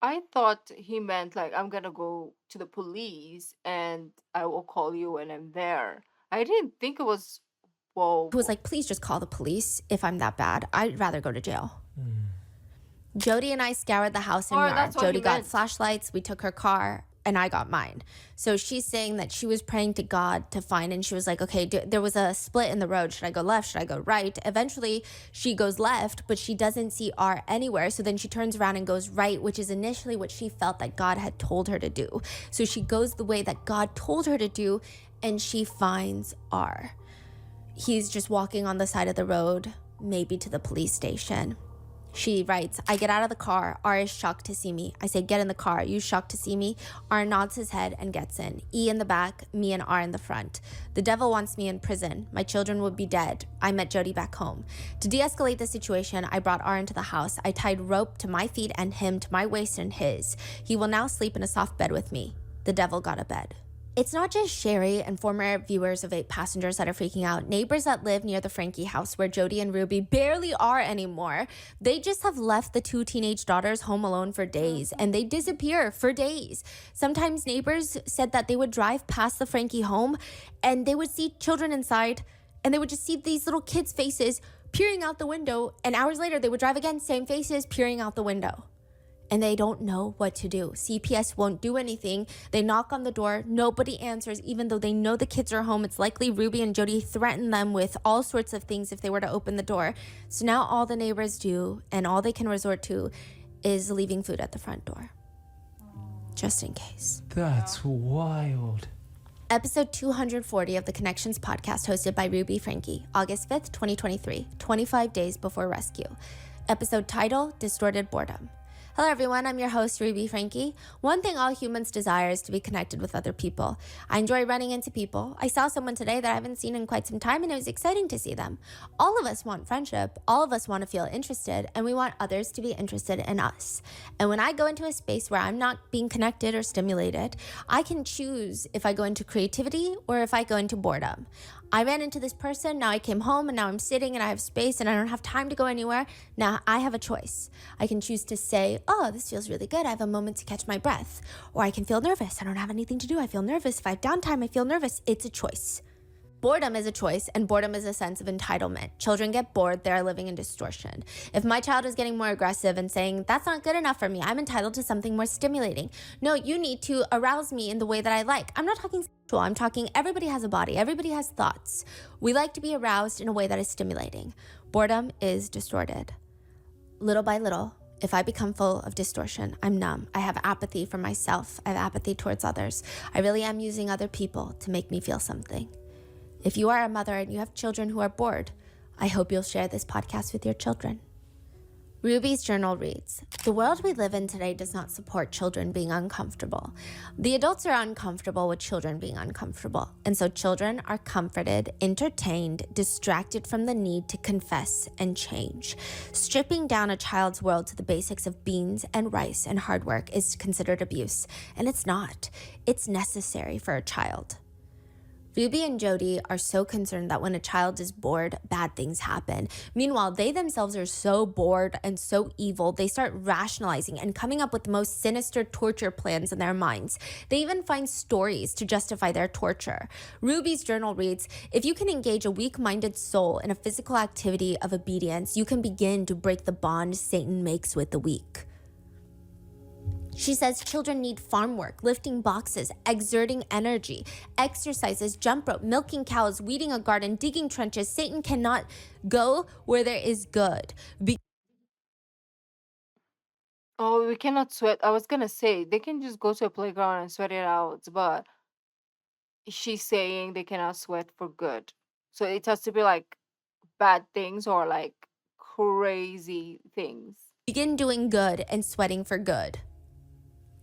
I thought he meant like I'm gonna go to the police and I will call you when I'm there. I didn't think it was whoa. who was like, please just call the police if I'm that bad. I'd rather go to jail. Jody and I scoured the house and Or yard. that's what he Jody got meant. flashlights, we took her car, and I got mine. So she's saying that she was praying to God to find, and she was like, okay, there was a split in the road. Should I go left? Should I go right? Eventually, she goes left, but she doesn't see R anywhere. So then she turns around and goes right, which is initially what she felt that God had told her to do. So she goes the way that God told her to do, and she finds R. He's just walking on the side of the road, maybe to the police station. She writes, I get out of the car. R is shocked to see me. I say, get in the car. You shocked to see me? R nods his head and gets in. E in the back, me and R in the front. The devil wants me in prison. My children would be dead. I met Jody back home. To de-escalate the situation, I brought R into the house. I tied rope to my feet and him to my waist and his. He will now sleep in a soft bed with me. The devil got a bed. It's not just Sherry and former viewers of 8 Passengers that are freaking out. Neighbors that live near the Franke house where Jody and Ruby barely are anymore, they just have left the 2 teenage daughters home alone for days, and they disappear for days. Sometimes neighbors said that they would drive past the Franke home and they would see children inside, and they would just see these little kids' faces peering out the window, and hours later they would drive again, same faces peering out the window. And they don't know what to do. CPS won't do anything. They knock on the door. Nobody answers, even though they know the kids are home. It's likely Ruby and Jody threatened them with all sorts of things if they were to open the door. So now all the neighbors do, and all they can resort to, is leaving food at the front door. Just in case. That's wild. Episode 240 of the Connections podcast, hosted by Ruby Franke, August 5th, 2023, 25 days before rescue. Episode title, Distorted Boredom. Hello everyone, I'm your host, Ruby Franke. One thing all humans desire is to be connected with other people. I enjoy running into people. I saw someone today that I haven't seen in quite some time, and it was exciting to see them. All of us want friendship, all of us want to feel interested, and we want others to be interested in us. And when I go into a space where I'm not being connected or stimulated, I can choose if I go into creativity or if I go into boredom. I ran into this person, now I came home, and now I'm sitting and I have space and I don't have time to go anywhere. Now I have a choice. I can choose to say, oh, this feels really good. I have a moment to catch my breath. Or I can feel nervous. I don't have anything to do. I feel nervous. If I have downtime, I feel nervous. It's a choice. Boredom is a choice, and boredom is a sense of entitlement. Children get bored, they're living in distortion. If my child is getting more aggressive and saying, that's not good enough for me, I'm entitled to something more stimulating. No, you need to arouse me in the way that I like. I'm not talking sexual, I'm talking everybody has a body, everybody has thoughts. We like to be aroused in a way that is stimulating. Boredom is distorted. Little by little, if I become full of distortion, I'm numb. I have apathy for myself. I have apathy towards others. I really am using other people to make me feel something. If you are a mother and you have children who are bored, I hope you'll share this podcast with your children. Ruby's journal reads, the world we live in today does not support children being uncomfortable. The adults are uncomfortable with children being uncomfortable, and so children are comforted, entertained, distracted from the need to confess and change. Stripping down a child's world to the basics of beans and rice and hard work is considered abuse, and it's not. It's necessary for a child. Ruby and Jody are so concerned that when a child is bored, bad things happen. Meanwhile, they themselves are so bored and so evil, they start rationalizing and coming up with the most sinister torture plans in their minds. They even find stories to justify their torture. Ruby's journal reads, if you can engage a weak-minded soul in a physical activity of obedience, you can begin to break the bond Satan makes with the weak. She says children need farm work, lifting boxes, exerting energy, exercises, jump rope, milking cows, weeding a garden, digging trenches. Satan cannot go where there is good. Oh, we cannot sweat. I was gonna say they can just go to a playground and sweat it out, but she's saying they cannot sweat for good. So it has to be like bad things or like crazy things. Begin doing good and sweating for good.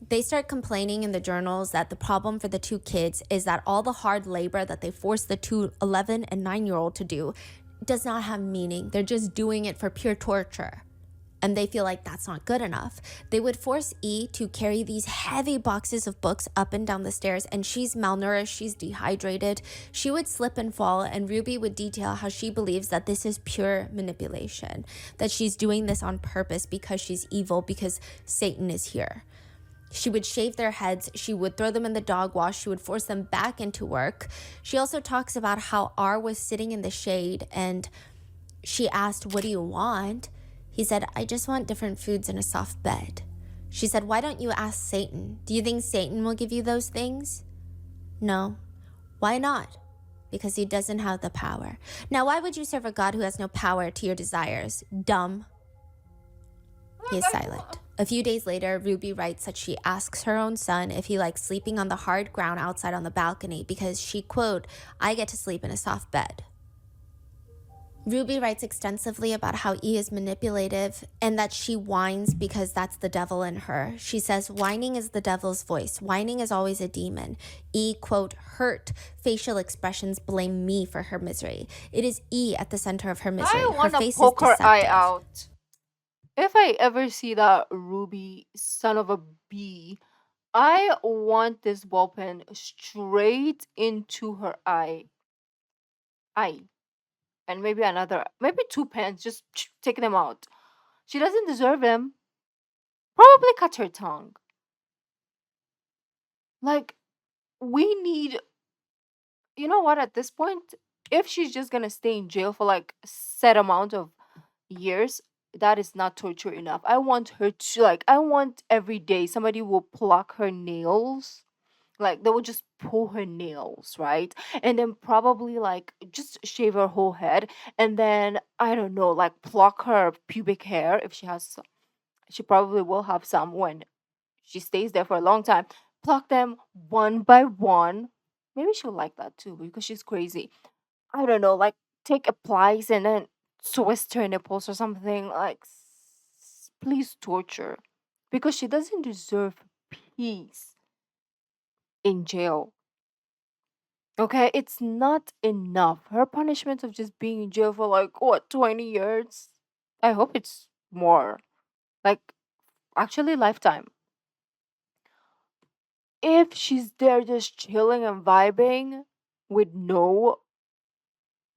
They start complaining in the journals that the problem for the 2 kids is that all the hard labor that they force the 2 11 and 9-year-old to do does not have meaning. They're just doing it for pure torture. and they feel like that's not good enough. They would force E to carry these heavy boxes of books up and down the stairs, and she's malnourished, she's dehydrated. She would slip and fall, and Ruby would detail how she believes that this is pure manipulation, that she's doing this on purpose because she's evil, because Satan is here. She would shave their heads, she would throw them in the dog wash, she would force them back into work. She also talks about how R was sitting in the shade and she asked, "What do you want?" He said, "I just want different foods and a soft bed." She said, "Why don't you ask Satan? Do you think Satan will give you those things?" No. Why not? Because he doesn't have the power. Now, why would you serve a God who has no power to your desires? Dumb. He is silent. A few days later, Ruby writes that she asks her own son if he likes sleeping on the hard ground outside on the balcony because she, quote, "I get to sleep in a soft bed." Ruby writes extensively about how E is manipulative and that she whines because that's the devil in her. She says, "Whining is the devil's voice. Whining is always a demon." E, quote, "hurt facial expressions blame me for her misery. It is E at the center of her misery. I Her want to face is poke her eye deceptive." out. If I ever see that Ruby son of a bee, I want this ball pen straight into her eye, and maybe two pens, just take them out. She doesn't deserve them. Probably cut her tongue. Like, we need, you know what, at this point, if she's just gonna stay in jail for like set amount of years, that is not torture enough. I want her to, like, I want every day somebody will pluck her nails. Like, they will just pull her nails, right? And then probably like just shave her whole head, and then I don't know, like pluck her pubic hair if she has some. She probably will have some when she stays there for a long time. Pluck them one by one. Maybe she'll like that too because she's crazy. I don't know, like take a pliers and then twist her nipples or something. Like, please torture, because she doesn't deserve peace in jail. Okay, it's not enough. Her punishment of just being in jail for like what, 20 years? I hope it's more. Like, actually lifetime. If she's there just chilling and vibing with no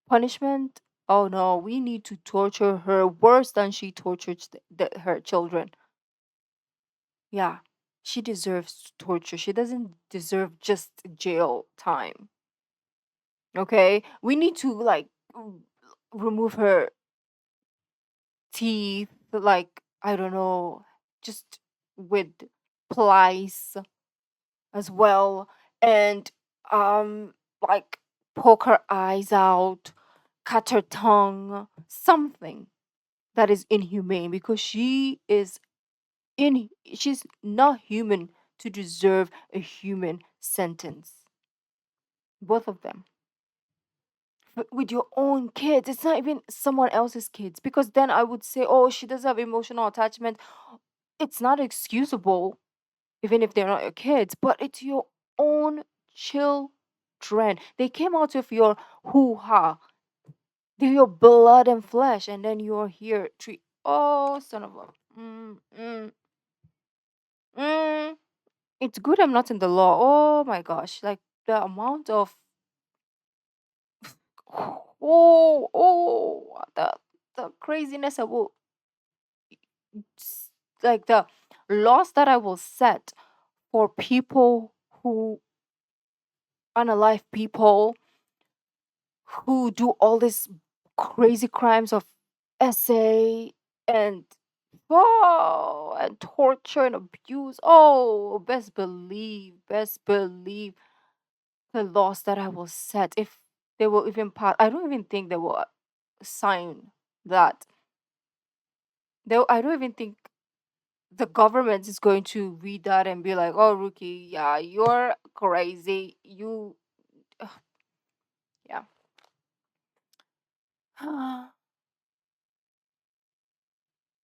punishment, oh no, we need to torture her worse than she tortured her children. Yeah, she deserves torture. She doesn't deserve just jail time. Okay, we need to like remove her teeth, like, I don't know, just with plies as well, and like poke her eyes out, cut her tongue, something that is inhumane, because she's not human to deserve a human sentence. Both of them. With your own kids, it's not even someone else's kids, because then I would say, oh, she does have emotional attachment. It's not excusable, even if they're not your kids, but it's your own children. They came out of your hoo-ha. They're your blood and flesh, and then you're here treat. Oh, son of a. Mm. It's good I'm not in the law. Oh my gosh, like the amount of the craziness I will like the laws that I will set for people who unalive people who do all these crazy crimes of essay and and torture and abuse. Oh, best believe the laws that I will set, if they will even pass. I don't even think they will sign that. I don't even think the government is going to read that and be like, "Oh, Rookie, yeah, you're crazy. You, ugh, yeah."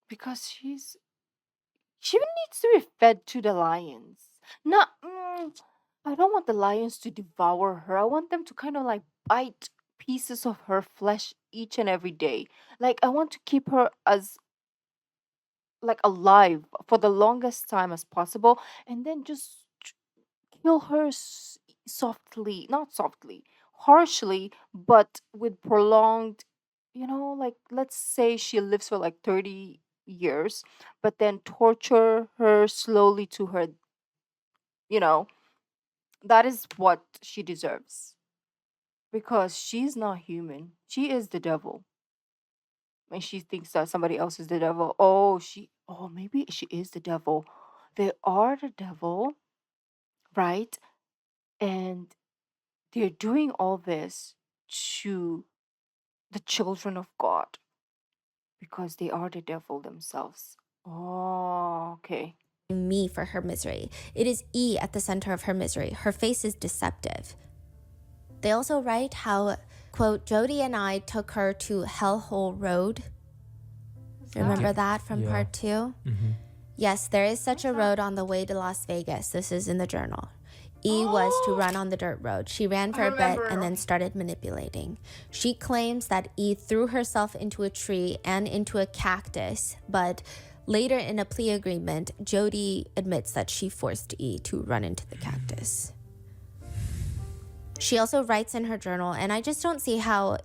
Because she needs to be fed to the lions. Not, I don't want the lions to devour her. I want them to kind of like bite pieces of her flesh each and every day. Like, I want to keep her as like alive for the longest time as possible, and then just kill her softly, not softly, harshly, but with prolonged, like let's say she lives for like 30 years, but then torture her slowly to her, you know, that is what she deserves because she's not human. She is the devil. And she thinks that somebody else is the devil. Oh, maybe she is the devil. They are the devil, right? And they're doing all this to the children of God because they are the devil themselves. Oh, okay. Me for her misery. It is E at the center of her misery. Her face is deceptive. They also write how, quote, Jody and I took her to Hellhole Road. Remember that from Yeah. part 2? Yes, there is such a road on the way to Las Vegas. This is in the journal. E was to run on the dirt road. She ran for a bit and then started manipulating. She claims that E threw herself into a tree and into a cactus, but later in a plea agreement, Jody admits that she forced E to run into the cactus. She also writes in her journal, and I just don't see how,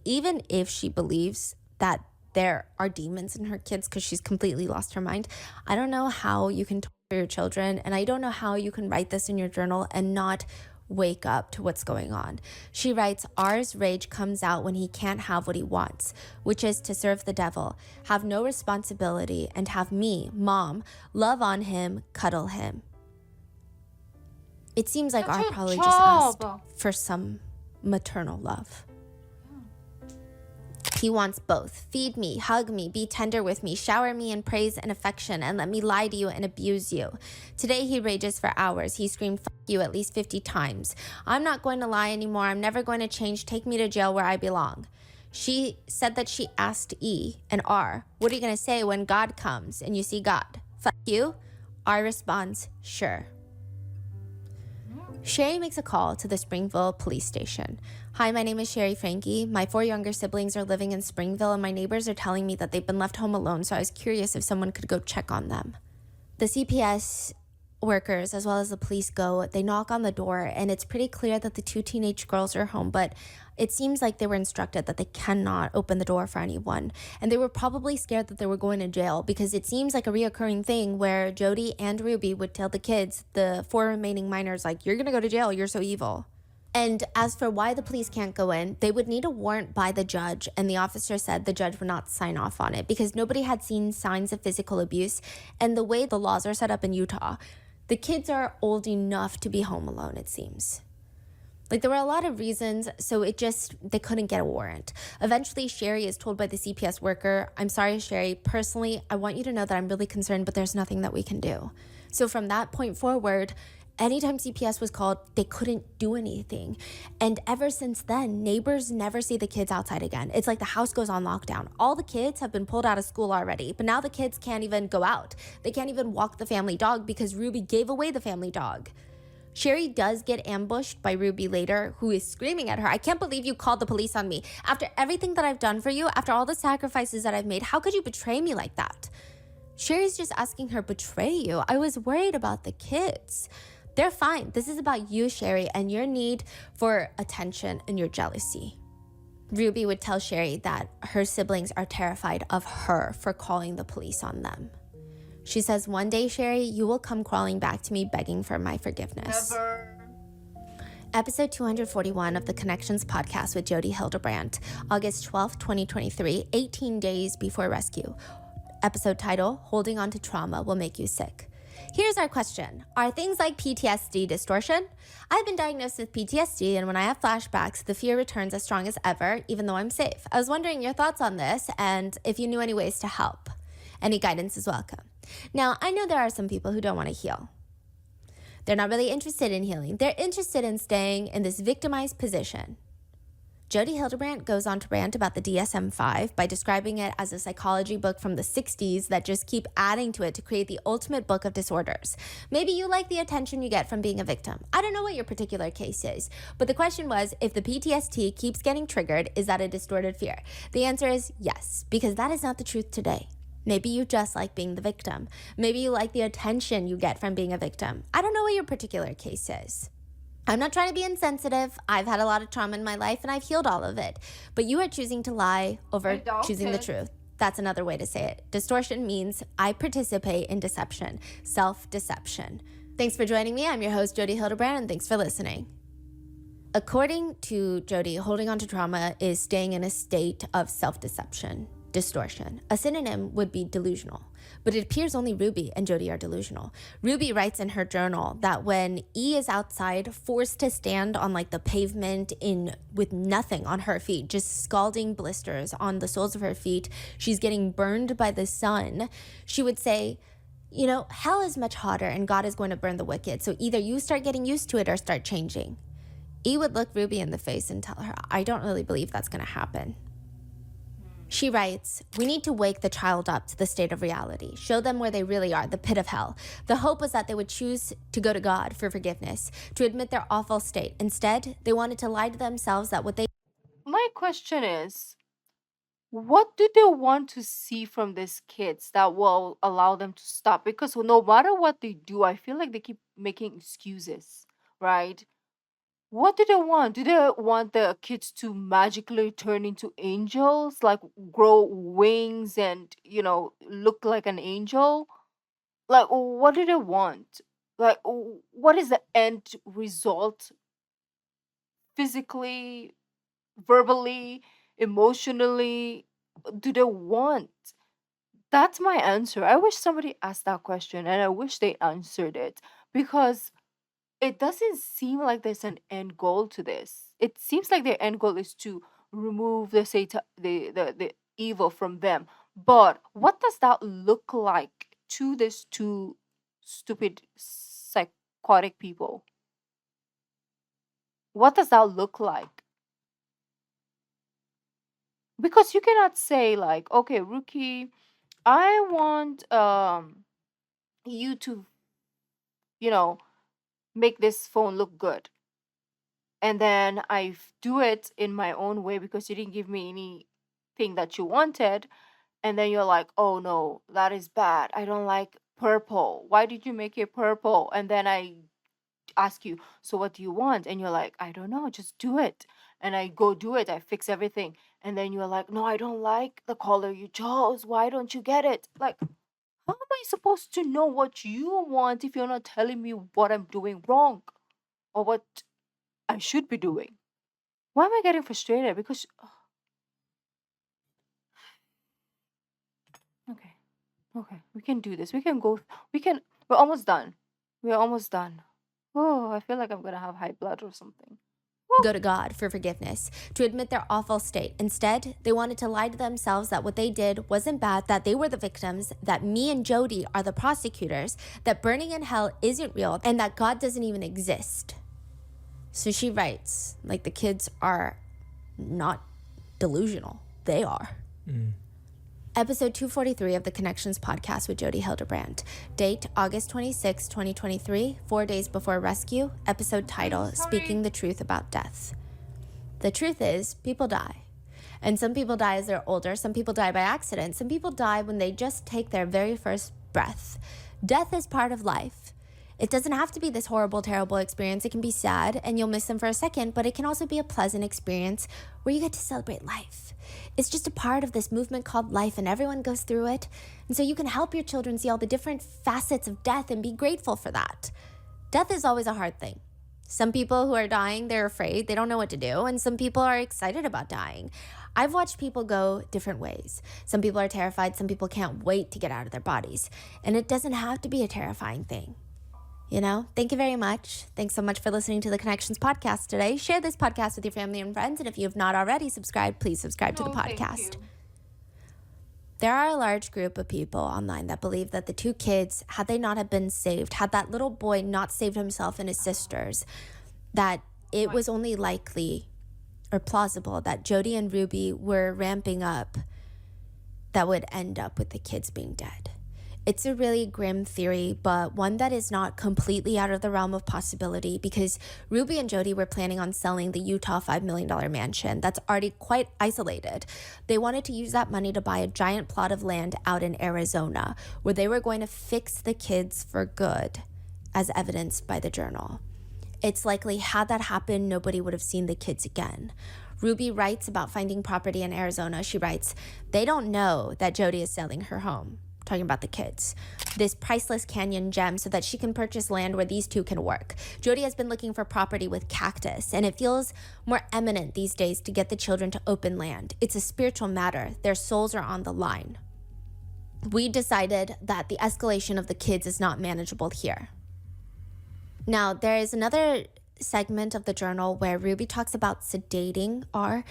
even if she believes that there are demons in her kids because she's completely lost her mind, I don't know how you can torture your children, and I don't know how you can write this in your journal and not wake up to what's going on. She writes, R's rage comes out when he can't have what he wants, which is to serve the devil, have no responsibility, and have me, mom, love on him, cuddle him. It seems like R probably just asked for some maternal love. He wants both. Feed me, hug me, be tender with me, shower me in praise and affection, and let me lie to you and abuse you. Today he rages for hours. He screamed, "Fuck you," at least 50 times. I'm not going to lie anymore. I'm never going to change. Take me to jail where I belong. She said that she asked E and R, what are you going to say when God comes and you see God? Fuck you? R responds, sure. Sherry makes a call to the Springville police station. Hi, my name is Sherry Franke. My 4 younger siblings are living in Springville, and my neighbors are telling me that they've been left home alone, so I was curious if someone could go check on them. The CPS workers, as well as the police, they knock on the door, and it's pretty clear that the 2 teenage girls are home, but it seems like they were instructed that they cannot open the door for anyone. And they were probably scared that they were going to jail because it seems like a reoccurring thing where Jody and Ruby would tell the kids, the 4 remaining minors, like, you're going to go to jail, you're so evil. And as for why the police can't go in, they would need a warrant by the judge, and the officer said the judge would not sign off on it because nobody had seen signs of physical abuse. And the way the laws are set up in Utah, the kids are old enough to be home alone, it seems. Like, there were a lot of reasons, so they couldn't get a warrant. Eventually, Sherry is told by the CPS worker, I'm sorry, Sherry, personally, I want you to know that I'm really concerned, but there's nothing that we can do. So from that point forward, anytime CPS was called, they couldn't do anything. And ever since then, neighbors never see the kids outside again. It's like the house goes on lockdown. All the kids have been pulled out of school already, but now the kids can't even go out. They can't even walk the family dog because Ruby gave away the family dog. Sherry does get ambushed by Ruby later, who is screaming at her, I can't believe you called the police on me. After everything that I've done for you, after all the sacrifices that I've made, how could you betray me like that? Sherry's just asking her, betray you? I was worried about the kids. They're fine. This is about you, Sherry, and your need for attention and your jealousy. Ruby would tell Sherry that her siblings are terrified of her for calling the police on them. She says, one day, Sherry, you will come crawling back to me begging for my forgiveness. Never. Episode 241 of the Connections podcast with Jody Hildebrandt, August 12th, 2023, 18 days before rescue. Episode title, Holding On to Trauma Will Make You Sick. Here's our question. Are things like PTSD distortion? I've been diagnosed with PTSD, and when I have flashbacks, the fear returns as strong as ever, even though I'm safe. I was wondering your thoughts on this, and if you knew any ways to help. Any guidance is welcome. Now, I know there are some people who don't want to heal. They're not really interested in healing. They're interested in staying in this victimized position. Jody Hildebrandt goes on to rant about the DSM-5 by describing it as a psychology book from the 60s that just keep adding to it to create the ultimate book of disorders. Maybe you like the attention you get from being a victim. I don't know what your particular case is, but the question was, if the PTSD keeps getting triggered, is that a distorted fear? The answer is yes, because that is not the truth today. Maybe you just like being the victim. Maybe you like the attention you get from being a victim. I don't know what your particular case is. I'm not trying to be insensitive. I've had a lot of trauma in my life and I've healed all of it. But you are choosing to lie over choosing the truth. That's another way to say it. Distortion means I participate in deception, self-deception. Thanks for joining me. I'm your host, Jody Hildebrand, and thanks for listening. According to Jody, holding on to trauma is staying in a state of self-deception, distortion. A synonym would be delusional, but it appears only Ruby and Jody are delusional. Ruby writes in her journal that when E is outside, forced to stand on like the pavement with nothing on her feet, just scalding blisters on the soles of her feet, she's getting burned by the sun, she would say, you know, hell is much hotter and God is going to burn the wicked. So either you start getting used to it or start changing. E would look Ruby in the face and tell her, I don't really believe that's going to happen. She writes, we need to wake the child up to the state of reality, show them where they really are, the pit of hell. The hope was that they would choose to go to God for forgiveness, to admit their awful state. Instead, they wanted to lie to themselves that what they... My question is, what do they want to see from these kids that will allow them to stop? Because no matter what they do, I feel like they keep making excuses, right? What do they want? Do they want the kids to magically turn into angels, like grow wings and, look like an angel? Like, what do they want? Like, what is the end result physically, verbally, emotionally? Do they want? That's my answer. I wish somebody asked that question and I wish they answered it because it doesn't seem like there's an end goal to this. It seems like their end goal is to remove the evil from them. But what does that look like to these two stupid psychotic people? What does that look like? Because you cannot say like, okay, Rookie, I want you to, you know, make this phone look good. And then do it in my own way because you didn't give me anything that you wanted. And then you're like, oh no, that is bad. I don't like purple. Why did you make it purple? And then I ask you, so what do you want? And you're like, I don't know, just do it. And I go do it. I fix everything. And then you're like, no, I don't like the color you chose. Why don't you get it? Like, how am I supposed to know what you want if you're not telling me what I'm doing wrong or what I should be doing? Why am I getting frustrated? Because okay, okay, we can do this. We can go. We can. We're almost done. We're almost done. Oh, I feel like I'm gonna have high blood or something. go to God for forgiveness, to admit their awful state. Instead, they wanted to lie to themselves that what they did wasn't bad, that they were the victims, that me and Jody are the prosecutors, that burning in hell isn't real, and that God doesn't even exist. So she writes, like, the kids are not delusional. They are. Episode 243 of the Connections podcast with Jody Hildebrand. Date, August 26, 2023, 4 days before rescue. Episode title, Speaking the Truth About Death. The truth is, people die. And some people die as they're older. Some people die by accident. Some people die when they just take their very first breath. Death is part of life. It doesn't have to be this horrible, terrible experience. It can be sad and you'll miss them for a second, but it can also be a pleasant experience where you get to celebrate life. It's just a part of this movement called life and everyone goes through it. And so you can help your children see all the different facets of death and be grateful for that. Death is always a hard thing. Some people who are dying, they're afraid, they don't know what to do. And some people are excited about dying. I've watched people go different ways. Some people are terrified. Some people can't wait to get out of their bodies. And it doesn't have to be a terrifying thing. You know, thank you very much. Thanks so much for listening to the Connections podcast today. Share this podcast with your family and friends. And if you have not already subscribed, please subscribe to the podcast. There are a large group of people online that believe that the two kids, had they not have been saved, had that little boy not saved himself and his sisters, that it was only likely or plausible that Jody and Ruby were ramping up that would end up with the kids being dead. It's a really grim theory, but one that is not completely out of the realm of possibility because Ruby and Jody were planning on selling the Utah $5 million mansion that's already quite isolated. They wanted to use that money to buy a giant plot of land out in Arizona where they were going to fix the kids for good, as evidenced by the journal. It's likely had that happened, nobody would have seen the kids again. Ruby writes about finding property in Arizona. She writes, "They don't know that Jody is selling her home," talking about the kids, "this priceless canyon gem so that she can purchase land where these two can work. Jody has been looking for property with cactus, and it feels more eminent these days to get the children to open land. It's a spiritual matter. Their souls are on the line. We decided that the escalation of the kids is not manageable here." Now, there is another segment of the journal where Ruby talks about sedating R.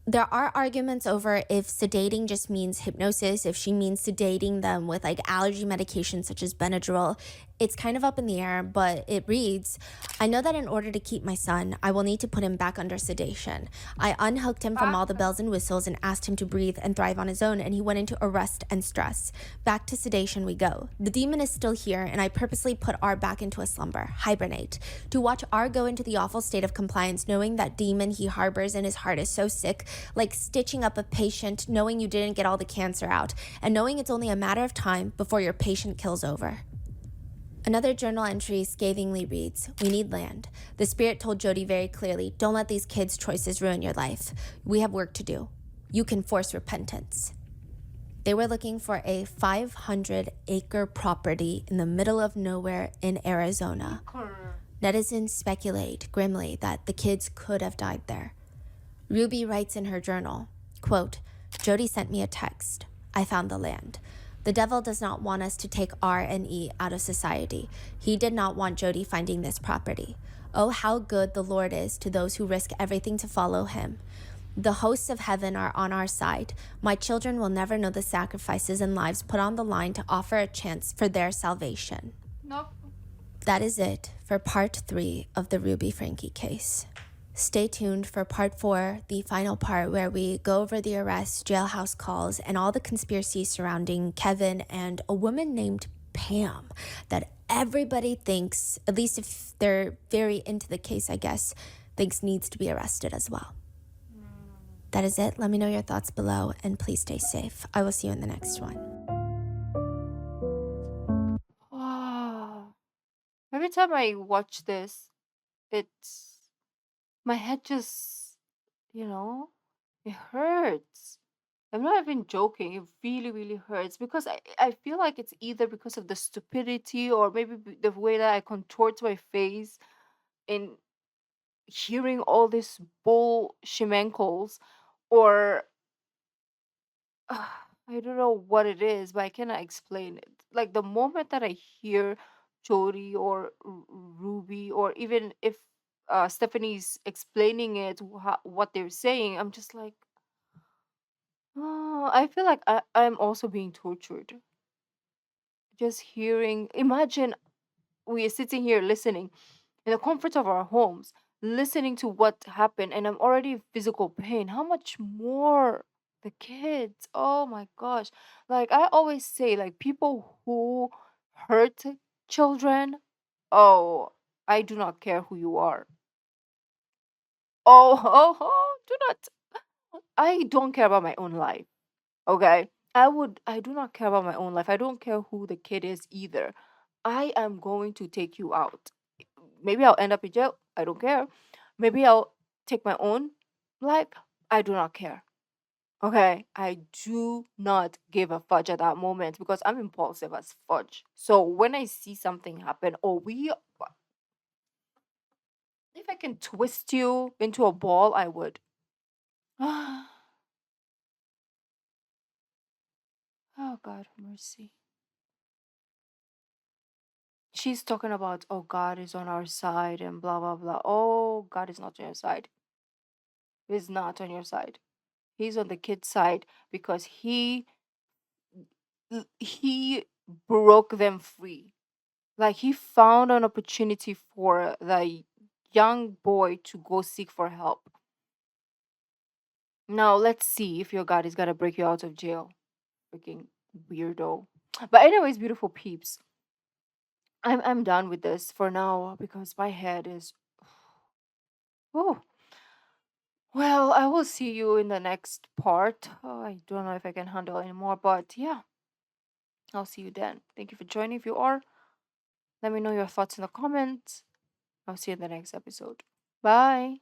There are arguments over if sedating just means hypnosis, if she means sedating them with like allergy medications such as Benadryl. It's kind of up in the air, but it reads, "I know that in order to keep my son, I will need to put him back under sedation. I unhooked him from all the bells and whistles and asked him to breathe and thrive on his own, and he went into arrest and stress. Back to sedation we go. The demon is still here, and I purposely put R back into a slumber, hibernate. To watch R go into the awful state of compliance, knowing that demon he harbors in his heart is so sick, like stitching up a patient, knowing you didn't get all the cancer out, and knowing it's only a matter of time before your patient kills over." Another journal entry scathingly reads, "We need land. The spirit told Jody very clearly, don't let these kids' choices ruin your life. We have work to do. You can force repentance." They were looking for a 500-acre property in the middle of nowhere in Arizona. Netizens speculate grimly that the kids could have died there. Ruby writes in her journal, quote, "Jody sent me a text. I found the land. The devil does not want us to take R and E out of society. He did not want Jody finding this property. Oh, how good the Lord is to those who risk everything to follow him. The hosts of heaven are on our side. My children will never know the sacrifices and lives put on the line to offer a chance for their salvation." Nope. That is it for part 3 of the Ruby Franke case. Stay tuned for part 4, the final part where we go over the arrests, jailhouse calls, and all the conspiracies surrounding Kevin and a woman named Pam that everybody thinks, at least if they're very into the case, I guess, thinks needs to be arrested as well. That is it. Let me know your thoughts below, and please stay safe. I will see you in the next one. Every time I watch this, it's my head just, it hurts. I'm not even joking. It really, really hurts because I feel like it's either because of the stupidity or maybe the way that I contort my face in hearing all this bull shemenkles, or I don't know what it is, but I cannot explain it. Like the moment that I hear Jody or Ruby, or even if Stephanie's explaining it, what they're saying, I'm just like, oh, I feel like I'm also being tortured. Just hearing, imagine we are sitting here listening in the comfort of our homes, listening to what happened, and I'm already in physical pain. How much more the kids? Oh my gosh. Like I always say, like people who hurt children, oh, I do not care who you are. Oh, do not. I don't care about my own life. Okay. I do not care about my own life. I don't care who the kid is either. I am going to take you out. Maybe I'll end up in jail. I don't care. Maybe I'll take my own life. I do not care. Okay. I do not give a fudge at that moment because I'm impulsive as fudge. So when I see something happen, if I can twist you into a ball, I would. Oh, God, mercy. She's talking about, oh, God is on our side and blah, blah, blah. Oh, God is not on your side. He's not on your side. He's on the kid's side because he broke them free. Like he found an opportunity for the young boy to go seek for help. Now let's see if your God is gonna break you out of jail. Freaking weirdo. But anyways, beautiful peeps, I'm done with this for now because my head is. Oh, well, I will see you in the next part. I don't know if I can handle anymore, but yeah, I'll see you then. Thank you for joining. If you are, let me know your thoughts in the comments. I'll see you in the next episode. Bye.